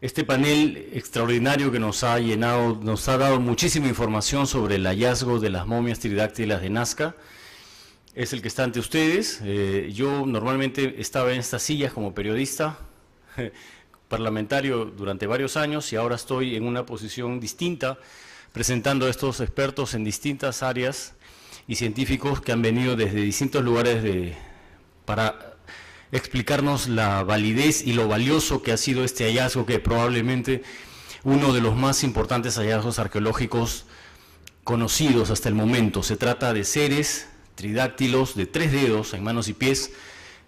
este panel extraordinario que nos ha llenado, nos ha dado muchísima información sobre el hallazgo de las momias pteridáctilas de Nazca. Es el que está ante ustedes. Yo normalmente estaba en estas sillas como periodista parlamentario durante varios años y ahora estoy en una posición distinta, presentando a estos expertos en distintas áreas y científicos que han venido desde distintos lugares para explicarnos la validez y lo valioso que ha sido este hallazgo, que probablemente uno de los más importantes hallazgos arqueológicos conocidos hasta el momento. Se trata de seres tridáctilos de 3 dedos en manos y pies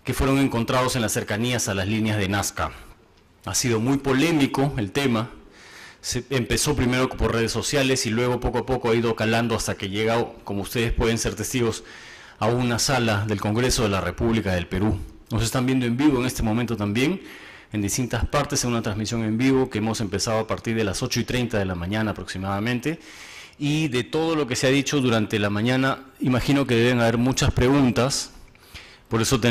que fueron encontrados en las cercanías a las líneas de Nazca. Ha sido muy polémico el tema. Empezó primero por redes sociales y luego poco a poco ha ido calando hasta que llega, como ustedes pueden ser testigos, a una sala del Congreso de la República del Perú. Nos están viendo en vivo en este momento también, en distintas partes, en una transmisión en vivo que hemos empezado a partir de las 8:30 de la mañana aproximadamente. Y de todo lo que se ha dicho durante la mañana, imagino que deben haber muchas preguntas. Por eso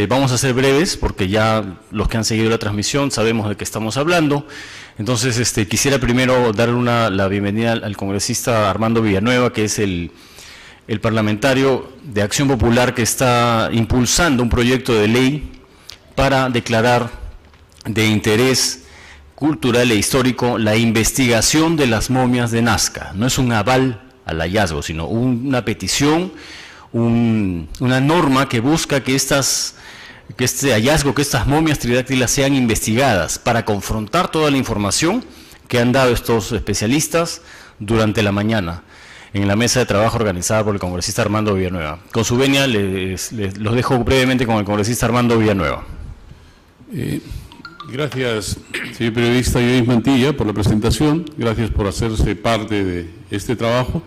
vamos a ser breves, porque ya los que han seguido la transmisión sabemos de qué estamos hablando. Entonces, quisiera primero dar la bienvenida al congresista Armando Villanueva, que es el parlamentario de Acción Popular que está impulsando un proyecto de ley para declarar de interés cultural e histórico la investigación de las momias de Nazca. No es un aval al hallazgo, sino una petición, una norma que busca que este hallazgo, que estas momias tridáctilas sean investigadas para confrontar toda la información que han dado estos especialistas durante la mañana en la mesa de trabajo organizada por el congresista Armando Villanueva. Con su venia, los dejo brevemente con el congresista Armando Villanueva. Gracias, señor periodista Yois Mantilla, por la presentación. Gracias por hacerse parte de este trabajo.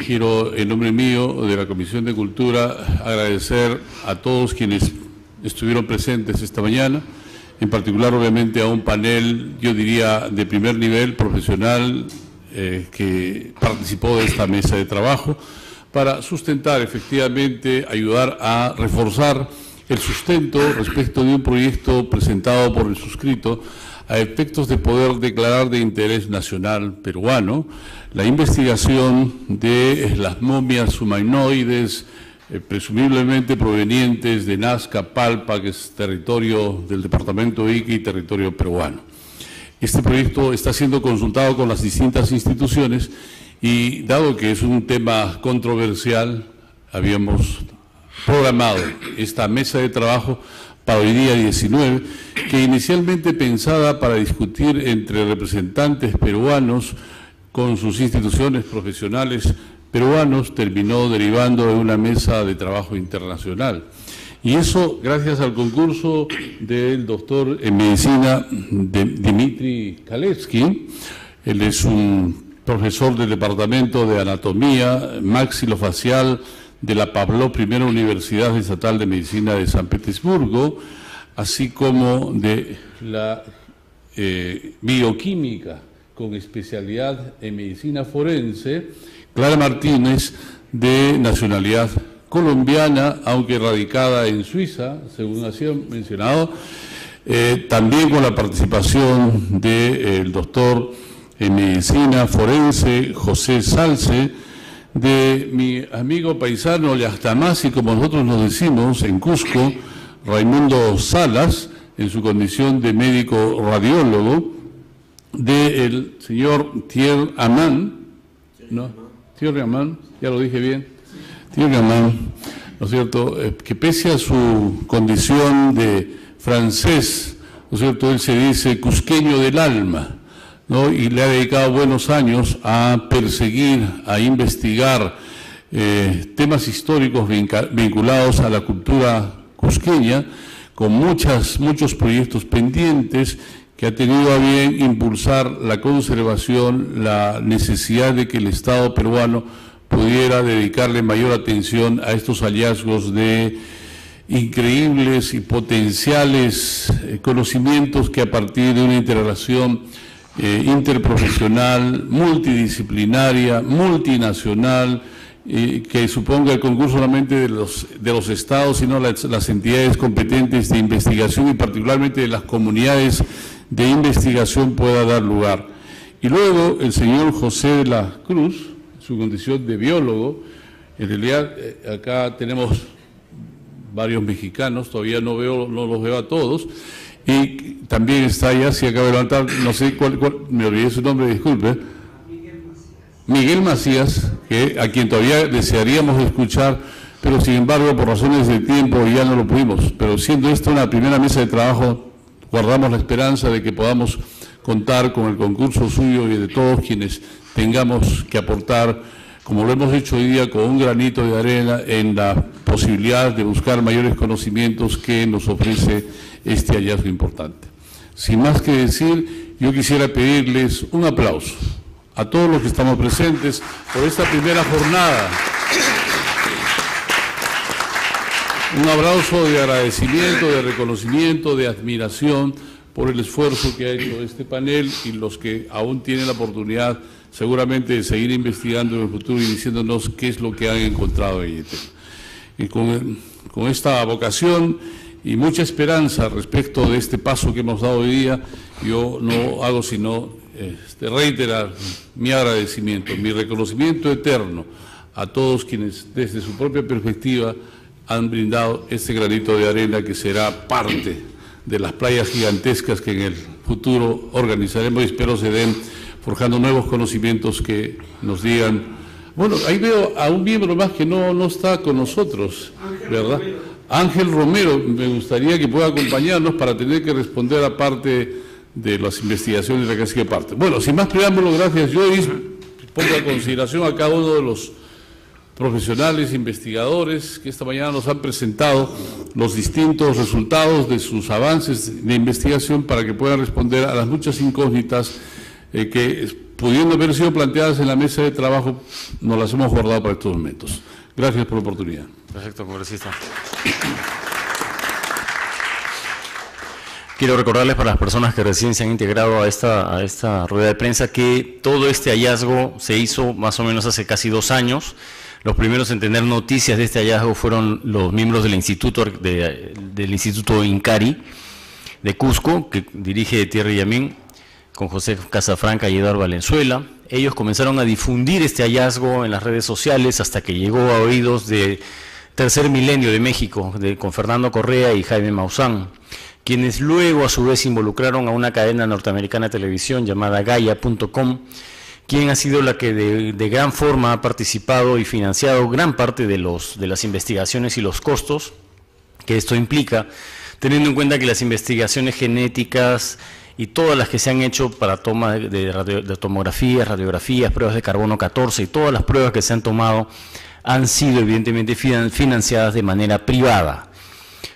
Quiero, en nombre mío, de la Comisión de Cultura, agradecer a todos quienes estuvieron presentes esta mañana, en particular, obviamente, a un panel, yo diría, de primer nivel, profesional, que participó de esta mesa de trabajo para sustentar, efectivamente, ayudar a reforzar el sustento respecto de un proyecto presentado por el suscrito a efectos de poder declarar de interés nacional peruano la investigación de las momias humanoides presumiblemente provenientes de Nazca, Palpa, que es territorio del departamento de Ica y territorio peruano. Este proyecto está siendo consultado con las distintas instituciones y, dado que es un tema controversial, habíamos programado esta mesa de trabajo para hoy día 19, que inicialmente pensada para discutir entre representantes peruanos con sus instituciones profesionales peruanos, terminó derivando de una mesa de trabajo internacional. Y eso gracias al concurso del doctor en medicina Dmitry Kalevsky. Él es un profesor del Departamento de Anatomía Maxilofacial de la Pavlov I Universidad Estatal de Medicina de San Petersburgo, así como de la bioquímica con especialidad en medicina forense, Clara Martínez, de nacionalidad colombiana, aunque radicada en Suiza, según ha sido mencionado, también con la participación del doctor en medicina forense José Salce, de mi amigo paisano Yastamasi, como nosotros nos decimos, en Cusco, Raimundo Salas, en su condición de médico radiólogo, del señor Thierry Amand, ¿no? Thierry Amand, ya lo dije bien, Thierry Amand, ¿no es cierto?, que pese a su condición de francés, ¿no es cierto?, él se dice cusqueño del alma, ¿no?, y le ha dedicado buenos años a perseguir, a investigar temas históricos vinculados a la cultura cusqueña, con muchos proyectos pendientes, que ha tenido a bien impulsar la conservación, la necesidad de que el Estado peruano pudiera dedicarle mayor atención a estos hallazgos de increíbles y potenciales conocimientos que a partir de una interrelación interprofesional, multidisciplinaria, multinacional, que suponga el concurso solamente de los estados, sino las entidades competentes de investigación y particularmente de las comunidades de investigación pueda dar lugar. Y luego el señor José de la Cruz, su condición de biólogo, en realidad acá tenemos varios mexicanos, todavía no los veo a todos, y también está allá, si acaba de levantar, no sé cuál, me olvidé su nombre, disculpe. Miguel Macías, a quien todavía desearíamos escuchar, pero sin embargo por razones de tiempo ya no lo pudimos. Pero siendo esta una primera mesa de trabajo, guardamos la esperanza de que podamos contar con el concurso suyo y de todos quienes tengamos que aportar, como lo hemos hecho hoy día, con un granito de arena en la posibilidad de buscar mayores conocimientos que nos ofrece este hallazgo importante. Sin más que decir, yo quisiera pedirles un aplauso a todos los que estamos presentes por esta primera jornada. Un aplauso de agradecimiento, de reconocimiento, de admiración por el esfuerzo que ha hecho este panel y los que aún tienen la oportunidad seguramente de seguir investigando en el futuro y diciéndonos qué es lo que han encontrado en IETEL. Y con esta vocación y mucha esperanza respecto de este paso que hemos dado hoy día, yo no hago sino reiterar mi agradecimiento, mi reconocimiento eterno a todos quienes desde su propia perspectiva han brindado este granito de arena que será parte de las playas gigantescas que en el futuro organizaremos y espero se den forjando nuevos conocimientos que nos digan. Bueno, ahí veo a un miembro más que no está con nosotros, ¿verdad? Ángel Romero, me gustaría que pueda acompañarnos para tener que responder a parte de las investigaciones de la que sigue parte. Bueno, sin más preámbulo, gracias Joyce, pongo a consideración a cada uno de los profesionales, investigadores que esta mañana nos han presentado los distintos resultados de sus avances de investigación para que puedan responder a las muchas incógnitas que, pudiendo haber sido planteadas en la mesa de trabajo, nos las hemos guardado para estos momentos. Gracias por la oportunidad. Perfecto, congresista. Quiero recordarles para las personas que recién se han integrado a esta rueda de prensa que todo este hallazgo se hizo más o menos hace casi 2 años. Los primeros en tener noticias de este hallazgo fueron los miembros del Instituto INCARI de Cusco, que dirige Thierry Yamín, con José Casafranca y Eduardo Valenzuela. Ellos comenzaron a difundir este hallazgo en las redes sociales hasta que llegó a oídos de Tercer Milenio de México, con Fernando Correa y Jaime Maussan, quienes luego a su vez involucraron a una cadena norteamericana de televisión llamada Gaia.com, quien ha sido la que de gran forma ha participado y financiado gran parte de las investigaciones y los costos que esto implica, teniendo en cuenta que las investigaciones genéticas y todas las que se han hecho para toma de tomografías, radiografías, pruebas de carbono 14 y todas las pruebas que se han tomado han sido evidentemente financiadas de manera privada.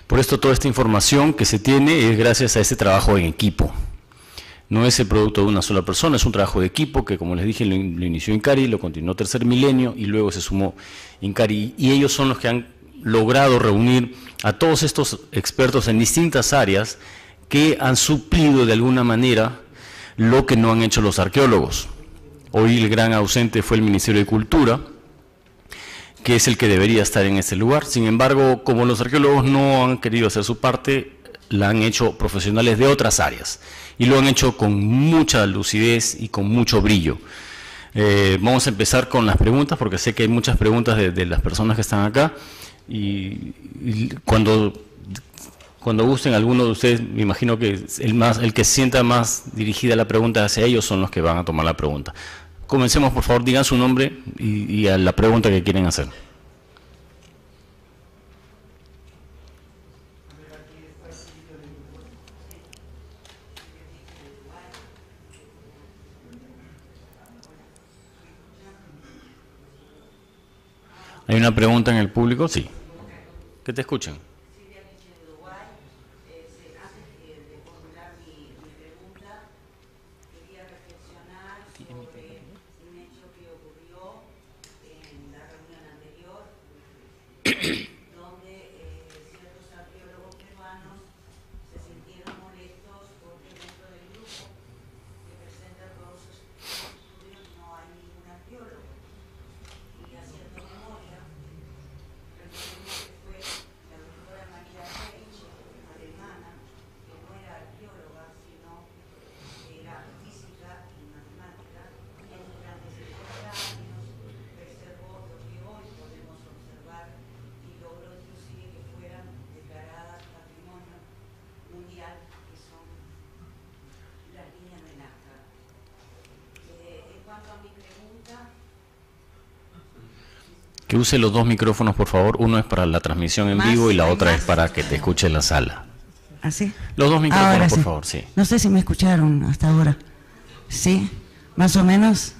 Por esto toda esta información que se tiene es gracias a este trabajo en equipo. No es el producto de una sola persona, es un trabajo de equipo que, como les dije, lo inició INCARI, lo continuó Tercer Milenio y luego se sumó INCARI. Y ellos son los que han logrado reunir a todos estos expertos en distintas áreas que han suplido de alguna manera lo que no han hecho los arqueólogos. Hoy el gran ausente fue el Ministerio de Cultura, que es el que debería estar en este lugar. Sin embargo, como los arqueólogos no han querido hacer su parte, la han hecho profesionales de otras áreas y lo han hecho con mucha lucidez y con mucho brillo. Vamos a empezar con las preguntas porque sé que hay muchas preguntas de las personas que están acá y cuando gusten alguno de ustedes, me imagino que el que sienta más dirigida la pregunta hacia ellos son los que van a tomar la pregunta. Comencemos, por favor, digan su nombre y a la pregunta que quieren hacer. ¿Hay una pregunta en el público? Sí. Que te escuchen. donde ciertos arqueólogos peruanos se sintieron molestos porque dentro del grupo que presenta todos sus estudios no hay ningún arqueólogo. Y haciendo memoria, recordemos que fue la doctora Que use los dos micrófonos, por favor. Uno es para la transmisión en vivo y la otra es para que te escuche en la sala. ¿Así? Los dos micrófonos, Ahora por sí. favor, sí. No sé si me escucharon hasta ahora. ¿Sí? ¿Más o menos?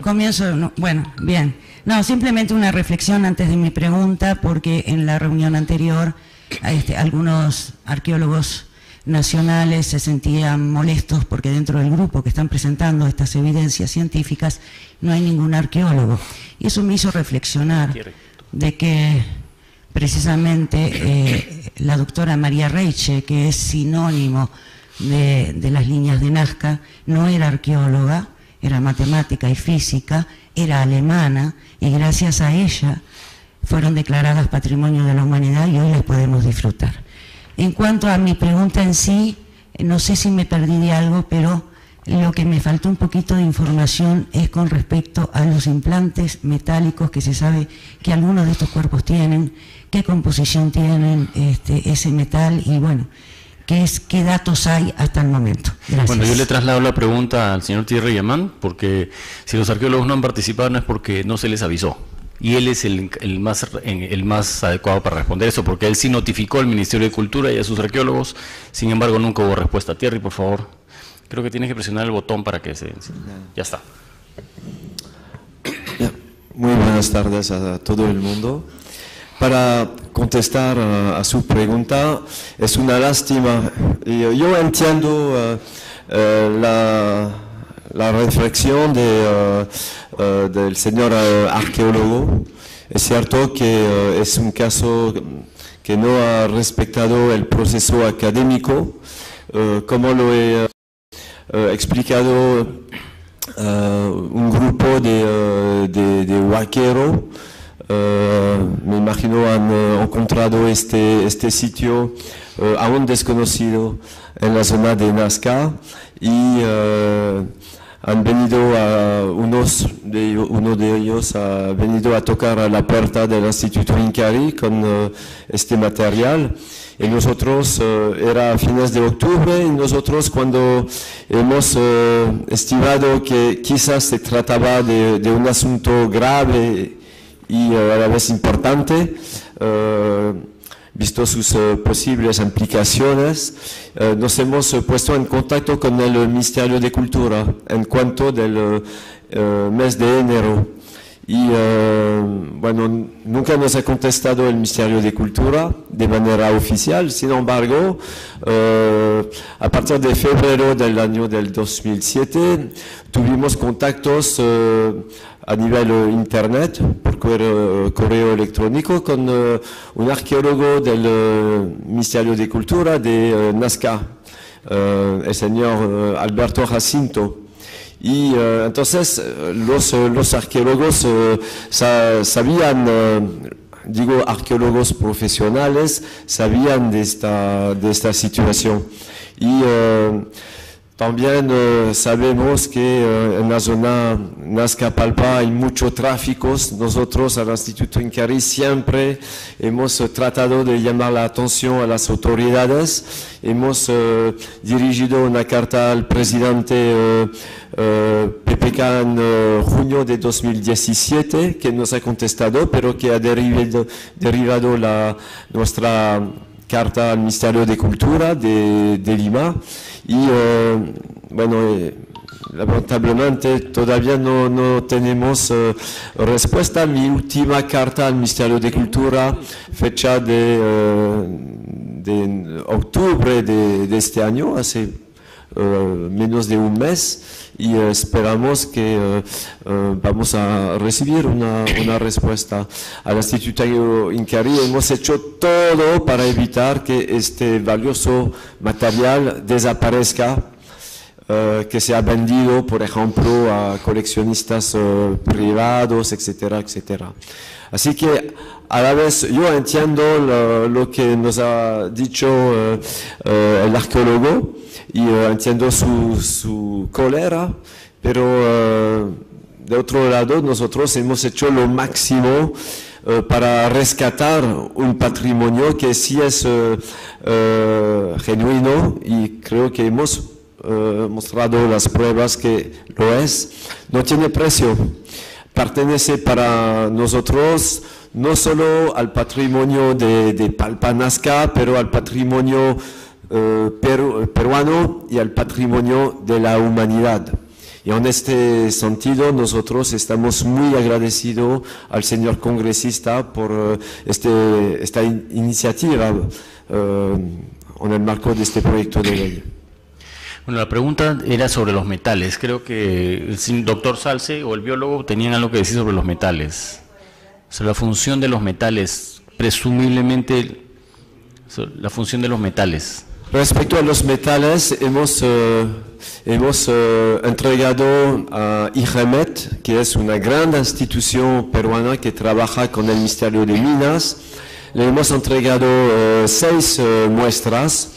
Comienzo, no, bueno, bien. No, simplemente una reflexión antes de mi pregunta, porque en la reunión anterior algunos arqueólogos nacionales se sentían molestos porque dentro del grupo que están presentando estas evidencias científicas no hay ningún arqueólogo. Y eso me hizo reflexionar de que precisamente la doctora María Reiche, que es sinónimo de las líneas de Nazca, no era arqueóloga, era matemática y física, era alemana, y gracias a ella fueron declaradas Patrimonio de la Humanidad y hoy las podemos disfrutar. En cuanto a mi pregunta en sí, no sé si me perdí de algo, pero lo que me faltó un poquito de información es con respecto a los implantes metálicos que se sabe que algunos de estos cuerpos tienen, qué composición tienen ese metal y bueno, qué datos hay hasta el momento. Gracias. Bueno, yo le traslado la pregunta al señor Thierry Yamán, porque si los arqueólogos no han participado no es porque no se les avisó. Y él es el más adecuado para responder eso, porque él sí notificó al Ministerio de Cultura y a sus arqueólogos, sin embargo nunca hubo respuesta. Thierry, por favor, creo que tienes que presionar el botón para que se... Ya está. Muy buenas tardes a todo el mundo. Para contestar a su pregunta, es una lástima. Yo entiendo la reflexión del señor arqueólogo. Es cierto que es un caso que no ha respetado el proceso académico, como lo he explicado un grupo de huaqueros. Me imagino han encontrado este sitio aún desconocido en la zona de Nazca y han venido uno de ellos ha venido a tocar a la puerta del Instituto Incarí con este material. Y nosotros, era a fines de octubre, y nosotros cuando hemos estimado que quizás se trataba de un asunto grave y a la vez importante, visto sus posibles implicaciones, nos hemos puesto en contacto con el Ministerio de Cultura en cuanto del mes de enero. Y bueno, nunca nos ha contestado el Ministerio de Cultura de manera oficial. Sin embargo, a partir de febrero del año del 2007 tuvimos contactos a nivel internet, por correo electrónico, con un arqueólogo del Ministerio de Cultura de Nazca, el señor Alberto Jacinto. Y entonces los arqueólogos sabían, digo arqueólogos profesionales, sabían de esta situación. Y también sabemos que en la zona Nazca-Palpa hay mucho tráfico. Nosotros al Instituto Incarí siempre hemos tratado de llamar la atención a las autoridades. Hemos dirigido una carta al presidente PPK en junio de 2017, que nos ha contestado, pero que ha derivado nuestra carta al Ministerio de Cultura de Lima. Y bueno, lamentablemente todavía no tenemos respuesta. Mi última carta al Ministerio de Cultura, fecha de octubre de este año, hace menos de un mes, y esperamos que vamos a recibir una respuesta. Al Instituto Incarí hemos hecho todo para evitar que este valioso material desaparezca, que sea vendido, por ejemplo, a coleccionistas privados, etcétera, etcétera. Así que a la vez yo entiendo lo que nos ha dicho el arqueólogo, y entiendo su cólera, pero de otro lado nosotros hemos hecho lo máximo para rescatar un patrimonio que sí es genuino, y creo que hemos mostrado las pruebas que lo es, no tiene precio. Pertenece para nosotros no solo al patrimonio de Palpa Nazca, pero al patrimonio peruano y al patrimonio de la humanidad. Y en este sentido nosotros estamos muy agradecidos al señor congresista por esta iniciativa en el marco de este proyecto de ley. Bueno, la pregunta era sobre los metales. Creo que el doctor Salce o el biólogo tenían algo que decir sobre los metales. Sobre la función de los metales, presumiblemente la función de los metales. Respecto a los metales, hemos entregado a IGEMET, que es una gran institución peruana que trabaja con el Ministerio de Minas, le hemos entregado 6 muestras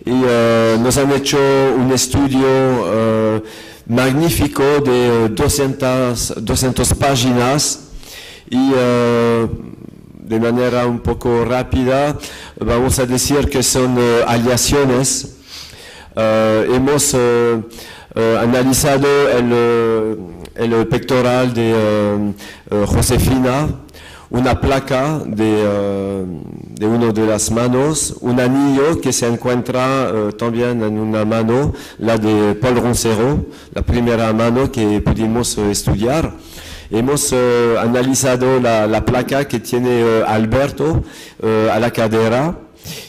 y nos han hecho un estudio magnífico de 200 páginas y de manera un poco rápida vamos a decir que son aleaciones. Hemos analizado el pectoral de Josefina, una placa de una de las manos, un anillo que se encuentra también en una mano, la de Paul Roncero, la primera mano que pudimos estudiar. Hemos analizado la placa que tiene Alberto a la cadera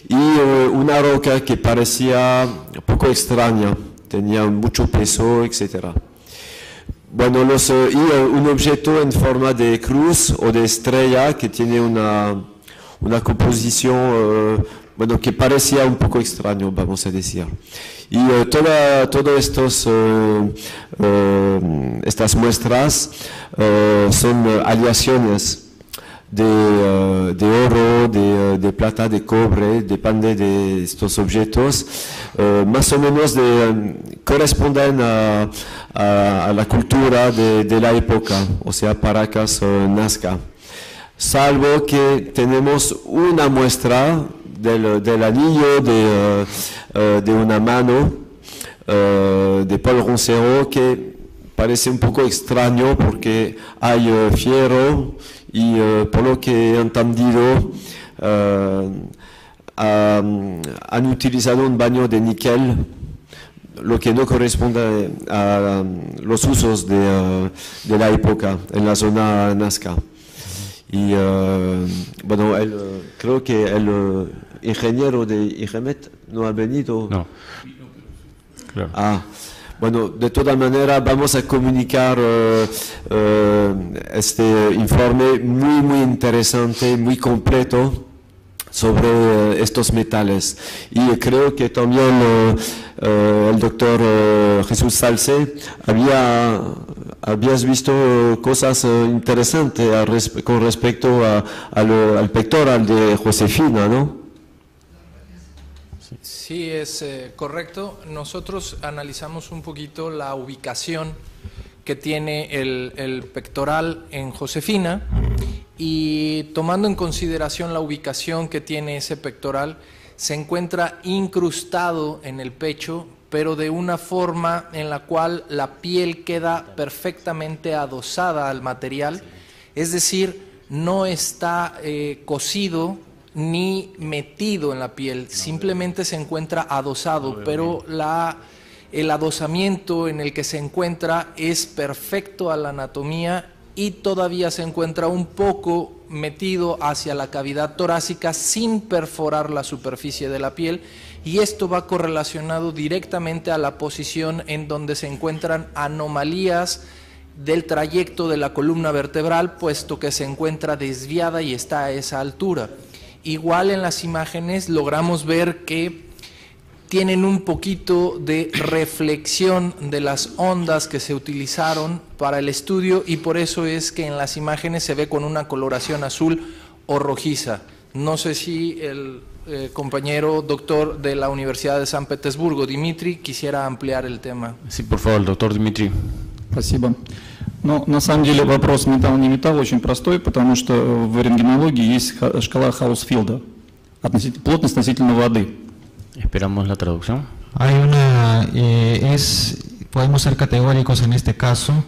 y una roca que parecía un poco extraña, tenía mucho peso, etc. Bueno, y un objeto en forma de cruz o de estrella que tiene una composición bueno, que parecía un poco extraño, vamos a decir. Y todas estas muestras son aleaciones de oro, de plata, de cobre, depende de estos objetos, más o menos corresponden a la cultura de la época, o sea, Paracas o Nazca. Salvo que tenemos una muestra del anillo de una mano de Paul Roncero que parece un poco extraño porque hay fierro y por lo que he entendido han utilizado un baño de níquel, lo que no corresponde a los usos de la época en la zona Nazca. Y bueno, creo que el ingeniero de IGEMET no ha venido. No. Claro. Bueno, de todas maneras vamos a comunicar este informe muy interesante, muy completo sobre estos metales. Y creo que también el doctor Jesús Salce habías visto cosas interesantes con respecto al pectoral de Josefina, ¿no? Sí, es correcto. Nosotros analizamos un poquito la ubicación que tiene el pectoral en Josefina y tomando en consideración la ubicación que tiene ese pectoral, se encuentra incrustado en el pecho, pero de una forma en la cual la piel queda perfectamente adosada al material, es decir, no está cosido ni metido en la piel, simplemente se encuentra adosado, pero el adosamiento en el que se encuentra es perfecto a la anatomía y todavía se encuentra un poco metido hacia la cavidad torácica sin perforar la superficie de la piel, y esto va correlacionado directamente a la posición en donde se encuentran anomalías del trayecto de la columna vertebral, puesto que se encuentra desviada y está a esa altura. Igual en las imágenes logramos ver que tienen un poquito de reflexión de las ondas que se utilizaron para el estudio y por eso es que en las imágenes se ve con una coloración azul o rojiza. No sé si el compañero doctor de la Universidad de San Petersburgo, Дмитрий, quisiera ampliar el tema. Sí, por favor, doctor Дмитрий. Спасибо. Но на самом деле вопрос металл не металл очень простой, потому что в рентгенологии есть шкала Хаусфилда, плотность относительно воды. Esperamos la traducción. Podemos ser categóricos en este caso.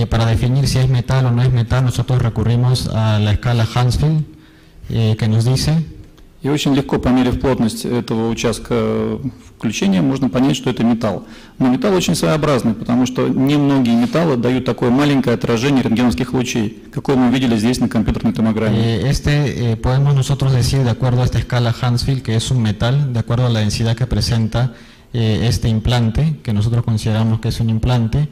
Para definir si es metal o no es metal, nosotros recurrimos a la escala Hansfield, que nos dice. И очень легко, померив плотность этого участка включения, можно понять, что это металл. Но металл очень своеобразный, потому что немногие металлы дают такое маленькое отражение рентгеновских лучей, какое мы видели здесь на компьютерной томограмме. Podemos nosotros decir, de acuerdo a esta escala Hansfield, que es un metal, de acuerdo a la densidad que presenta este implante, que nosotros consideramos que es un implante.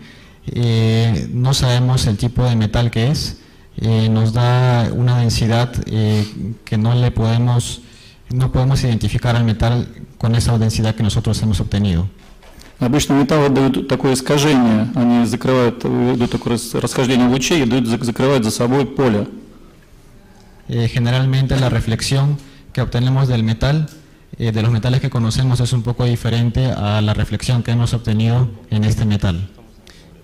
No sabemos el tipo de metal que es, nos da una densidad que no podemos identificar al metal con esa densidad que nosotros hemos obtenido. Обычно металлы дают такое искажение, они закрывают, дают такое расхождение лучей и закрывают за собой поле. Generalmente la reflexión que obtenemos del metal, de los metales que conocemos, es un poco diferente a la reflexión que hemos obtenido en este metal.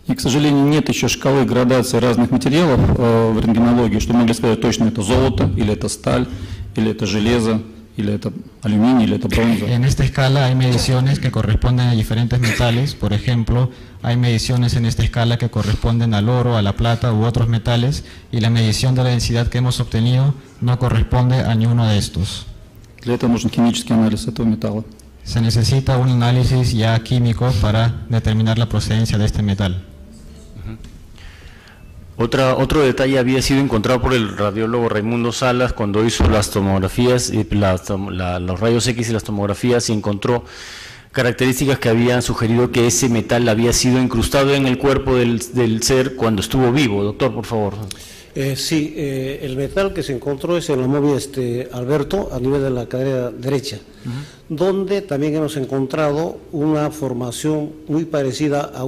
И, к сожалению, нет еще шкалы градации разных материалов в рентгенологии, что могли сказать точно, это золото, или это сталь, или это железо, или это aluminio, или это bronza. En esta escala hay mediciones que corresponden a diferentes metales. Por ejemplo, hay mediciones en esta escala que corresponden al oro, a la plata u otros metales, y la medición de la densidad que hemos obtenido no corresponde a ninguno de estos. Для этого нужен химический анализ этого металла. Se necesita un análisis ya químico para determinar la procedencia de este metal. Otro detalle había sido encontrado por el radiólogo Raimundo Salas cuando hizo las tomografías, los rayos X y las tomografías, y encontró características que habían sugerido que ese metal había sido incrustado en el cuerpo del ser cuando estuvo vivo. Doctor, por favor. Sí, el metal que se encontró es en la momia Alberto, a nivel de la cadera derecha, donde también hemos encontrado una formación muy parecida a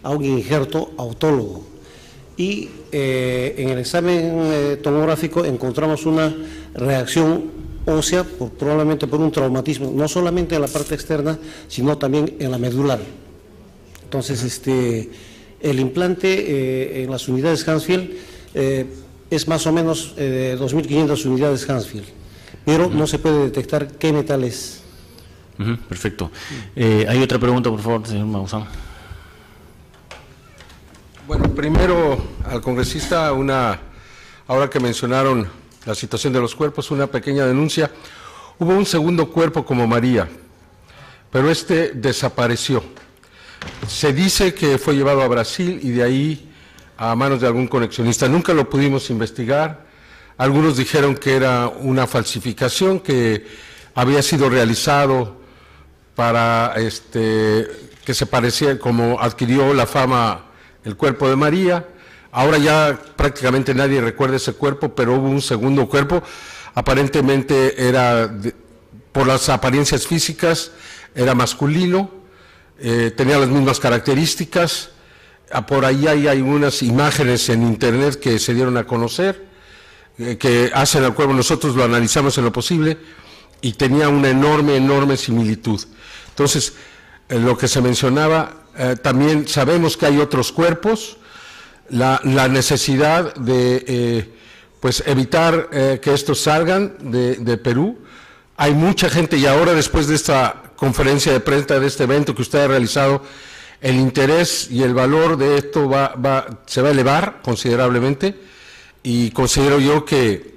a un injerto autólogo. Y en el examen tomográfico encontramos una reacción ósea, probablemente por un traumatismo, no solamente en la parte externa, sino también en la medular. Entonces, el implante en las unidades Hansfield es más o menos 2.500 unidades Hansfield, pero no se puede detectar qué metal es. Perfecto. ¿Hay otra pregunta, por favor, señor Maussan? Bueno, primero al congresista, ahora que mencionaron la situación de los cuerpos, una pequeña denuncia. Hubo un segundo cuerpo como María, pero desapareció. Se dice que fue llevado a Brasil y de ahí a manos de algún conexionista. Nunca lo pudimos investigar. Algunos dijeron que era una falsificación, que había sido realizado para que se parecía, como adquirió la fama el cuerpo de María. Ahora ya prácticamente nadie recuerda ese cuerpo, pero hubo un segundo cuerpo. Aparentemente era, por las apariencias físicas, era masculino, tenía las mismas características. Por ahí hay unas imágenes en internet que se dieron a conocer, que hacen al cuerpo. Nosotros lo analizamos en lo posible y tenía una enorme similitud. Entonces, lo que se mencionaba, también sabemos que hay otros cuerpos, la necesidad de pues evitar que estos salgan de Perú. Hay mucha gente, y ahora después de esta conferencia de prensa, de este evento que usted ha realizado, el interés y el valor de esto se va a elevar considerablemente, y considero yo que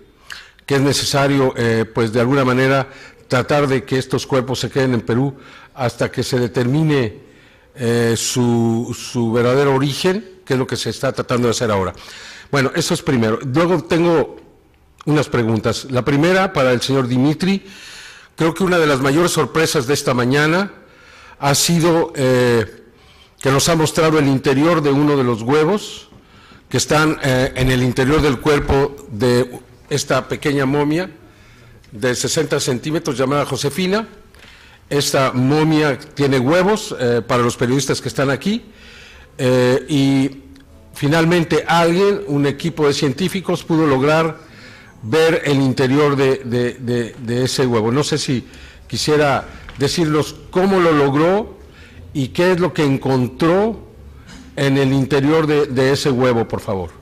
es necesario pues de alguna manera tratar de que estos cuerpos se queden en Perú hasta que se determine su verdadero origen, que es lo que se está tratando de hacer ahora. Bueno, eso es primero. Luego tengo unas preguntas. La primera para el señor Dimitri. Creo que una de las mayores sorpresas de esta mañana ha sido que nos ha mostrado el interior de uno de los huevos que están en el interior del cuerpo de esta pequeña momia de 60 centímetros llamada Josefina. Esta momia tiene huevos para los periodistas que están aquí, y finalmente un equipo de científicos pudo lograr ver el interior de ese huevo. No sé si quisiera decirnos cómo lo logró y qué es lo que encontró en el interior de ese huevo, por favor.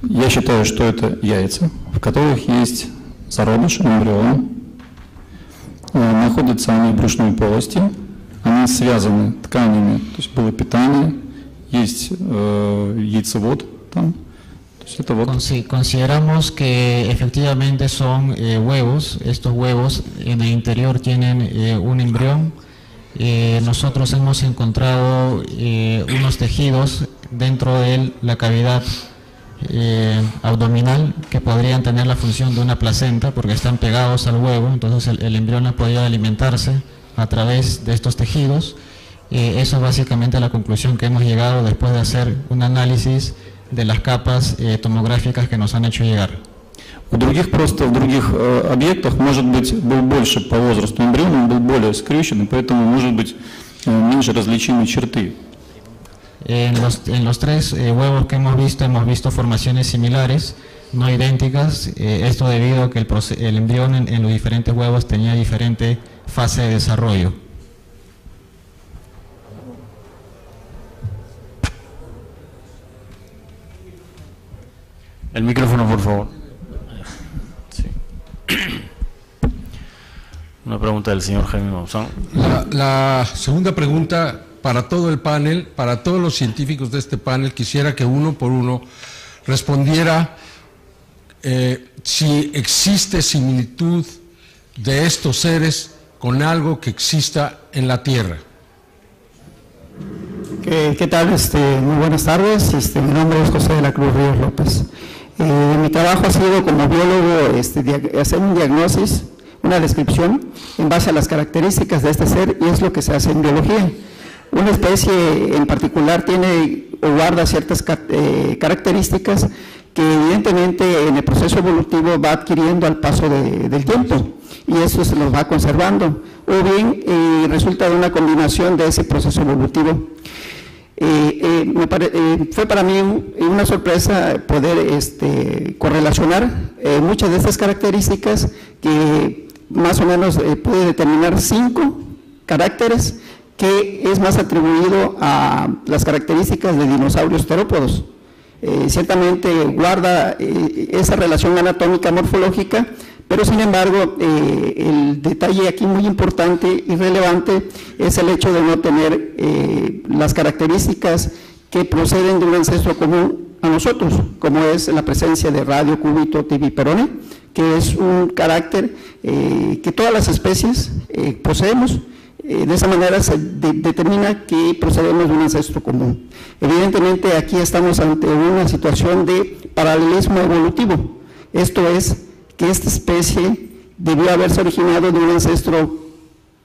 Я считаю, что это яйца, в которых есть зародыш, эмбрион, находятся они в брюшной полости, они связаны тканями, то есть было питание, есть яйцевод там. Consideramos que efectivamente son huevos. Estos huevos en el interior tienen un embrión. Nosotros hemos encontrado unos tejidos dentro de la cavidad abdominal que podrían tener la función de una placenta porque están pegados al huevo. Entonces el embrión ha podido alimentarse a través de estos tejidos. Eso es básicamente la conclusión que hemos llegado después de hacer un análisis de las capas tomográficas que nos han hecho llegar. В других объектах, может быть, был больше по возрасту эмбрион, он был более скрюченный, поэтому, может быть, меньше различимые черты. En los tres huevos que hemos visto formaciones similares, no idénticas, esto debido a que el embrión en los diferentes huevos tenía diferente fase de desarrollo. El micrófono, por favor. Sí. Una pregunta del señor Jaime Maussan. La segunda pregunta para todo el panel, para todos los científicos de este panel, quisiera que uno por uno respondiera si existe similitud de estos seres con algo que exista en la Tierra. ¿Qué tal? Muy buenas tardes. Mi nombre es José de la Cruz Ríos López. Mi trabajo ha sido como biólogo hacer un diagnóstico, una descripción en base a las características de este ser, y es lo que se hace en biología. Una especie en particular tiene o guarda ciertas características que evidentemente en el proceso evolutivo va adquiriendo al paso del tiempo, y eso se los va conservando, o bien resulta de una combinación de ese proceso evolutivo. Fue para mí una sorpresa poder correlacionar muchas de estas características, que más o menos pude determinar 5 caracteres que es más atribuido a las características de dinosaurios terópodos. Ciertamente guarda esa relación anatómica morfológica, pero sin embargo el detalle aquí muy importante y relevante es el hecho de no tener las características que proceden de un ancestro común a nosotros, como es la presencia de radio, cúbito, tibiperone, que es un carácter que todas las especies poseemos. De esa manera se determina que procedemos de un ancestro común. Evidentemente aquí estamos ante una situación de paralelismo evolutivo. Esto es que esta especie debió haberse originado de un ancestro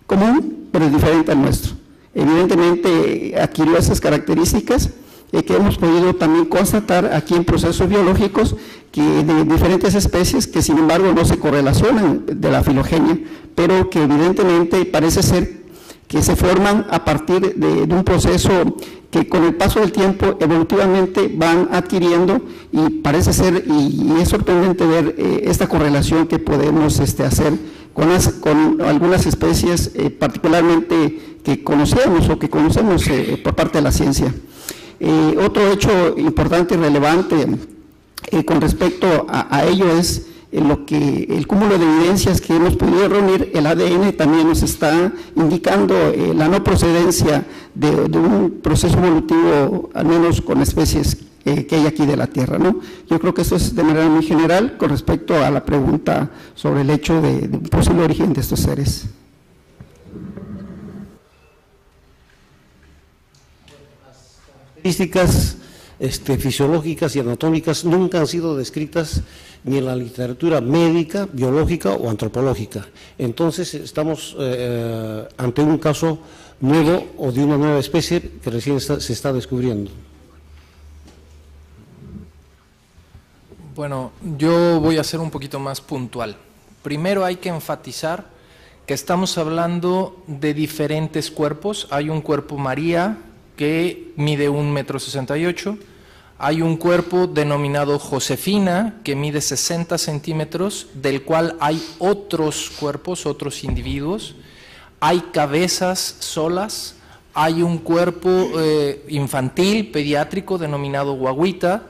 común, pero es diferente al nuestro. Evidentemente adquirió esas características que hemos podido también constatar aquí en procesos biológicos de diferentes especies que sin embargo no se correlacionan de la filogenia, pero que evidentemente parece ser que se forman a partir de un proceso que con el paso del tiempo evolutivamente van adquiriendo, y parece ser, y es sorprendente ver esta correlación que podemos hacer con algunas especies particularmente que conocemos o que conocemos por parte de la ciencia. Otro hecho importante y relevante con respecto a ello es el cúmulo de evidencias que hemos podido reunir. El ADN también nos está indicando la no procedencia de un proceso evolutivo, al menos con especies que hay aquí de la Tierra, ¿no? Yo creo que esto es de manera muy general con respecto a la pregunta sobre el hecho de un posible origen de estos seres. Características fisiológicas y anatómicas nunca han sido descritas ni en la literatura médica, biológica o antropológica. Entonces estamos ante un caso nuevo o de una nueva especie que recién se está descubriendo. Bueno, yo voy a ser un poquito más puntual. Primero hay que enfatizar que estamos hablando de diferentes cuerpos. Hay un cuerpo María que mide 1,68 m, hay un cuerpo denominado Josefina que mide 60 centímetros, del cual hay otros cuerpos, otros individuos, hay cabezas solas, hay un cuerpo infantil, pediátrico, denominado Guaguita,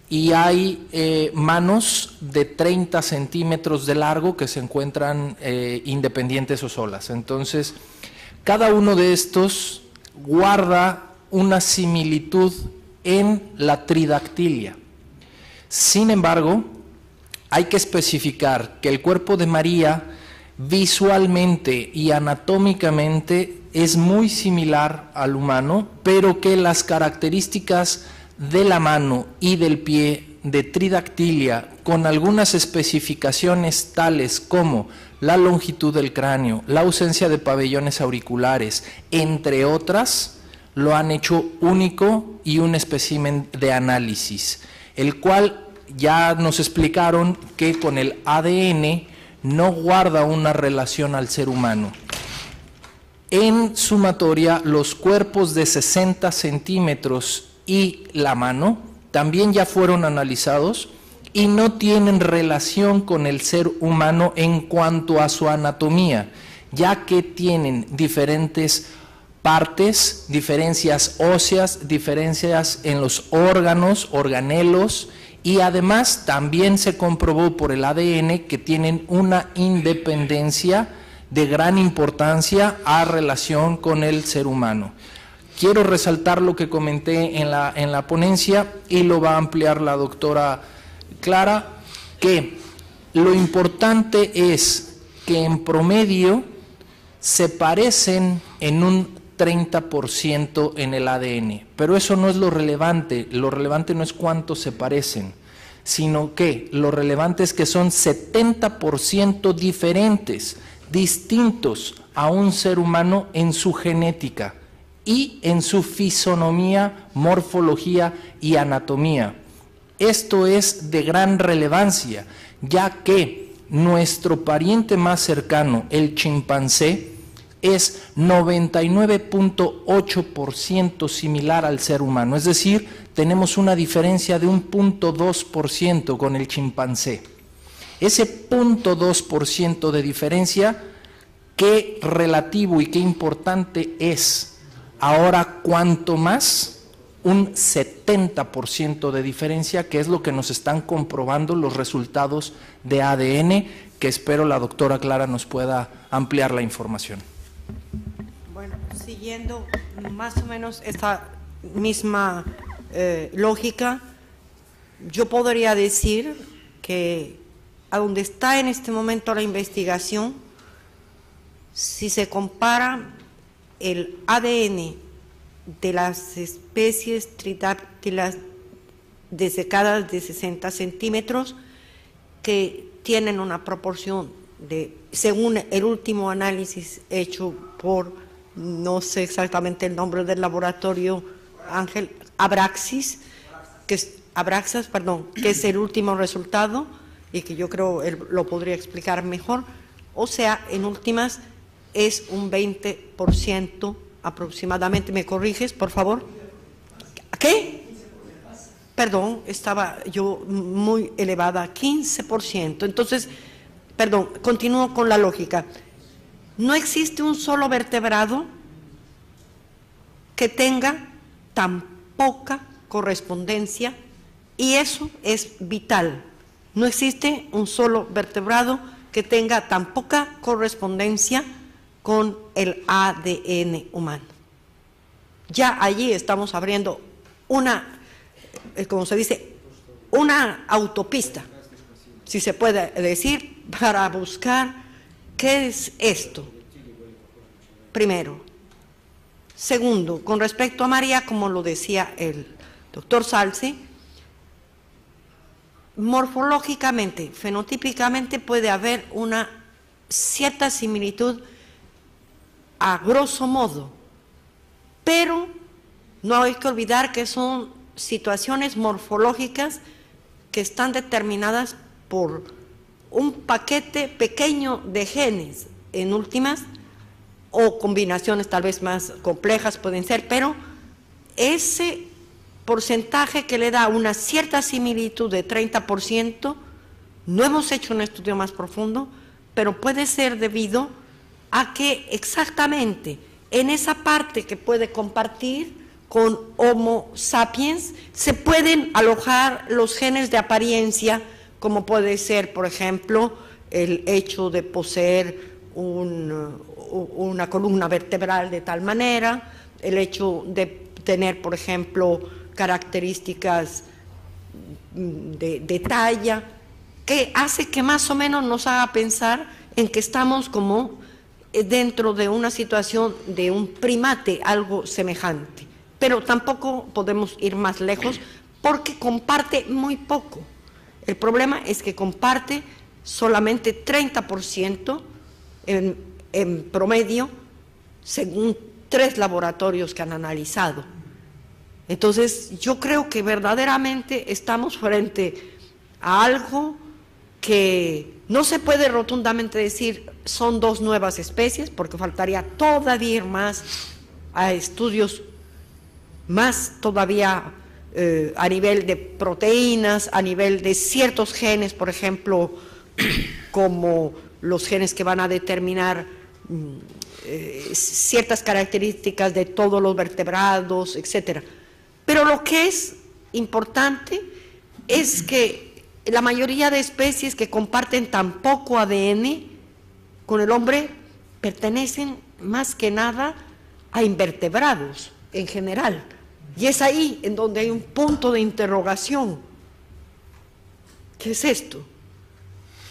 y hay manos de 30 centímetros de largo que se encuentran independientes o solas. Entonces, cada uno de estos guarda una similitud en la tridactilia. Sin embargo, hay que especificar que el cuerpo de María visualmente y anatómicamente es muy similar al humano, pero que las características de la mano y del pie de tridactilia, con algunas especificaciones tales como la longitud del cráneo, la ausencia de pabellones auriculares, entre otras, lo han hecho único y un espécimen de análisis, el cual ya nos explicaron que con el ADN no guarda una relación al ser humano. En sumatoria, los cuerpos de 60 centímetros y la mano también ya fueron analizados y no tienen relación con el ser humano en cuanto a su anatomía, ya que tienen diferentes partes, diferencias óseas, diferencias en los órganos, organelos, y además también se comprobó por el ADN que tienen una independencia de gran importancia a relación con el ser humano. Quiero resaltar lo que comenté en la ponencia y lo va a ampliar la doctora Clara, que lo importante es que en promedio se parecen en un 30% en el ADN, pero eso no es lo relevante no es cuánto se parecen, sino que lo relevante es que son 70% diferentes, distintos a un ser humano en su genética y en su fisonomía, morfología y anatomía. Esto es de gran relevancia, ya que nuestro pariente más cercano, el chimpancé, es 99.8% similar al ser humano, es decir, tenemos una diferencia de un 0.2% con el chimpancé. Ese 0.2% de diferencia, qué relativo y qué importante es. Ahora, cuanto más, un 70% de diferencia, que es lo que nos están comprobando los resultados de ADN, que espero la doctora Clara nos pueda ampliar la información. Bueno, siguiendo más o menos esta misma lógica, yo podría decir que a donde está en este momento la investigación, si se compara el ADN de las especies tridáctilas desecadas de 60 centímetros, que tienen una proporción de, según el último análisis hecho por, no sé exactamente el nombre del laboratorio, Ángel Abraxas, que es el último resultado y que yo creo él lo podría explicar mejor. O sea, en últimas es un 20% aproximadamente. ¿Me corriges, por favor? ¿Qué? Perdón, estaba yo muy elevada, 15%. Entonces, perdón, continúo con la lógica. No existe un solo vertebrado que tenga tan poca correspondencia, y eso es vital. No existe un solo vertebrado que tenga tan poca correspondencia con el ADN humano. Ya allí estamos abriendo una, como se dice, una autopista, si se puede decir, para buscar qué es esto, primero. Segundo, con respecto a María, como lo decía el doctor Salce, morfológicamente, fenotípicamente puede haber una cierta similitud a grosso modo, pero no hay que olvidar que son situaciones morfológicas que están determinadas por un paquete pequeño de genes, en últimas, o combinaciones tal vez más complejas pueden ser, pero ese porcentaje que le da una cierta similitud de 30%, no hemos hecho un estudio más profundo, pero puede ser debido a que exactamente en esa parte que puede compartir, con Homo sapiens, se pueden alojar los genes de apariencia, como puede ser, por ejemplo, el hecho de poseer una columna vertebral de tal manera, el hecho de tener, por ejemplo, características de talla, que hace que más o menos nos haga pensar en que estamos como dentro de una situación de un primate, algo semejante. Pero tampoco podemos ir más lejos porque comparte muy poco. El problema es que comparte solamente 30% en promedio, según 3 laboratorios que han analizado. Entonces, yo creo que verdaderamente estamos frente a algo que no se puede rotundamente decir son 2 nuevas especies, porque faltaría todavía ir más a estudios más todavía a nivel de proteínas, a nivel de ciertos genes, por ejemplo, como los genes que van a determinar ciertas características de todos los vertebrados, etcétera. Pero lo que es importante es que la mayoría de especies que comparten tan poco ADN con el hombre pertenecen más que nada a invertebrados en general. Y es ahí en donde hay un punto de interrogación. ¿Qué es esto?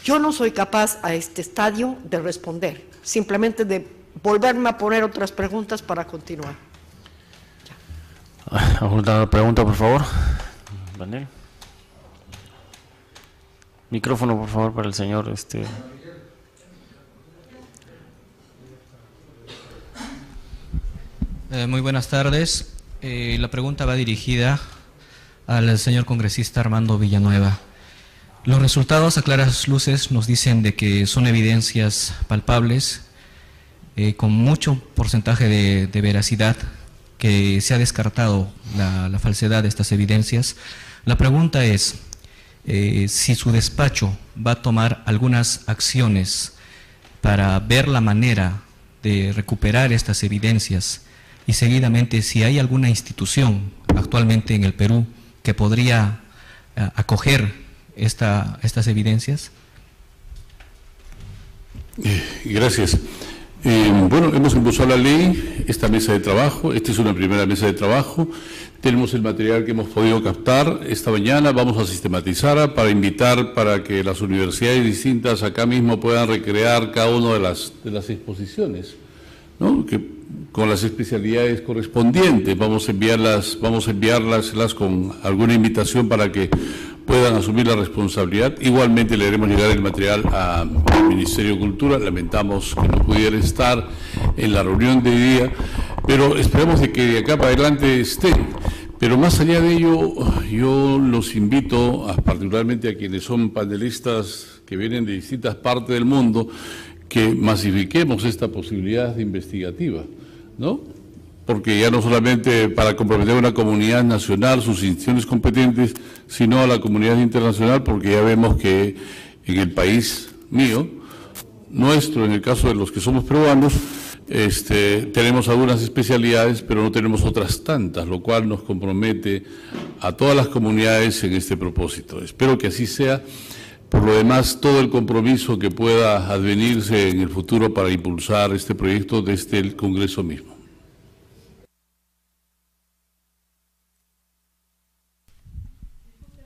Yo no soy capaz a este estadio de responder, simplemente de volverme a poner otras preguntas para continuar. ¿Alguna pregunta, por favor? Daniel. Micrófono, por favor, para el señor. Muy buenas tardes. La pregunta va dirigida al señor congresista Armando Villanueva. Los resultados a claras luces nos dicen de que son evidencias palpables, con mucho porcentaje de veracidad, que se ha descartado la falsedad de estas evidencias. La pregunta es si su despacho va a tomar algunas acciones para ver la manera de recuperar estas evidencias, y seguidamente si hay alguna institución actualmente en el Perú que podría acoger estas evidencias. Gracias. Bueno, hemos impulsado la ley, esta mesa de trabajo, esta es una primera mesa de trabajo, tenemos el material que hemos podido captar esta mañana, vamos a sistematizar para invitar para que las universidades distintas acá mismo puedan recrear cada una de las exposiciones, ¿no? Que con las especialidades correspondientes, vamos a enviarlas con alguna invitación para que puedan asumir la responsabilidad. Igualmente le haremos llegar el material al Ministerio de Cultura. Lamentamos que no pudiera estar en la reunión de hoy día, pero esperamos de que de acá para adelante estén. Pero más allá de ello, yo los invito, particularmente a quienes son panelistas que vienen de distintas partes del mundo, que masifiquemos esta posibilidad investigativa, ¿no? Porque ya no solamente para comprometer a una comunidad nacional, sus instituciones competentes, sino a la comunidad internacional, porque ya vemos que en el país mío, nuestro, en el caso de los que somos peruanos, tenemos algunas especialidades, pero no tenemos otras tantas, lo cual nos compromete a todas las comunidades en este propósito. Espero que así sea. Por lo demás, todo el compromiso que pueda advenirse en el futuro para impulsar este proyecto desde el Congreso mismo.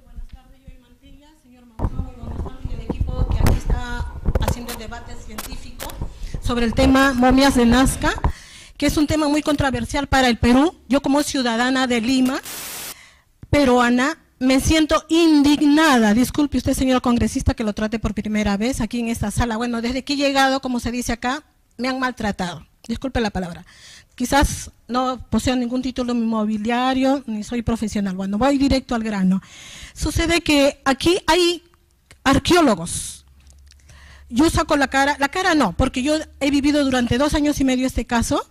Buenas tardes, yo Mantilla, señor Mauro, buenas tardes, y el equipo que aquí está haciendo el debate científico sobre el tema momias de Nazca, que es un tema muy controversial para el Perú. Yo como ciudadana de Lima, peruana, me siento indignada, disculpe usted, señor congresista, que lo trate por primera vez aquí en esta sala. Bueno, desde que he llegado, como se dice acá, me han maltratado, disculpe la palabra. Quizás no poseo ningún título inmobiliario, ni soy profesional. Bueno, voy directo al grano. Sucede que aquí hay arqueólogos. Yo saco la cara no, porque yo he vivido durante 2 años y medio este caso,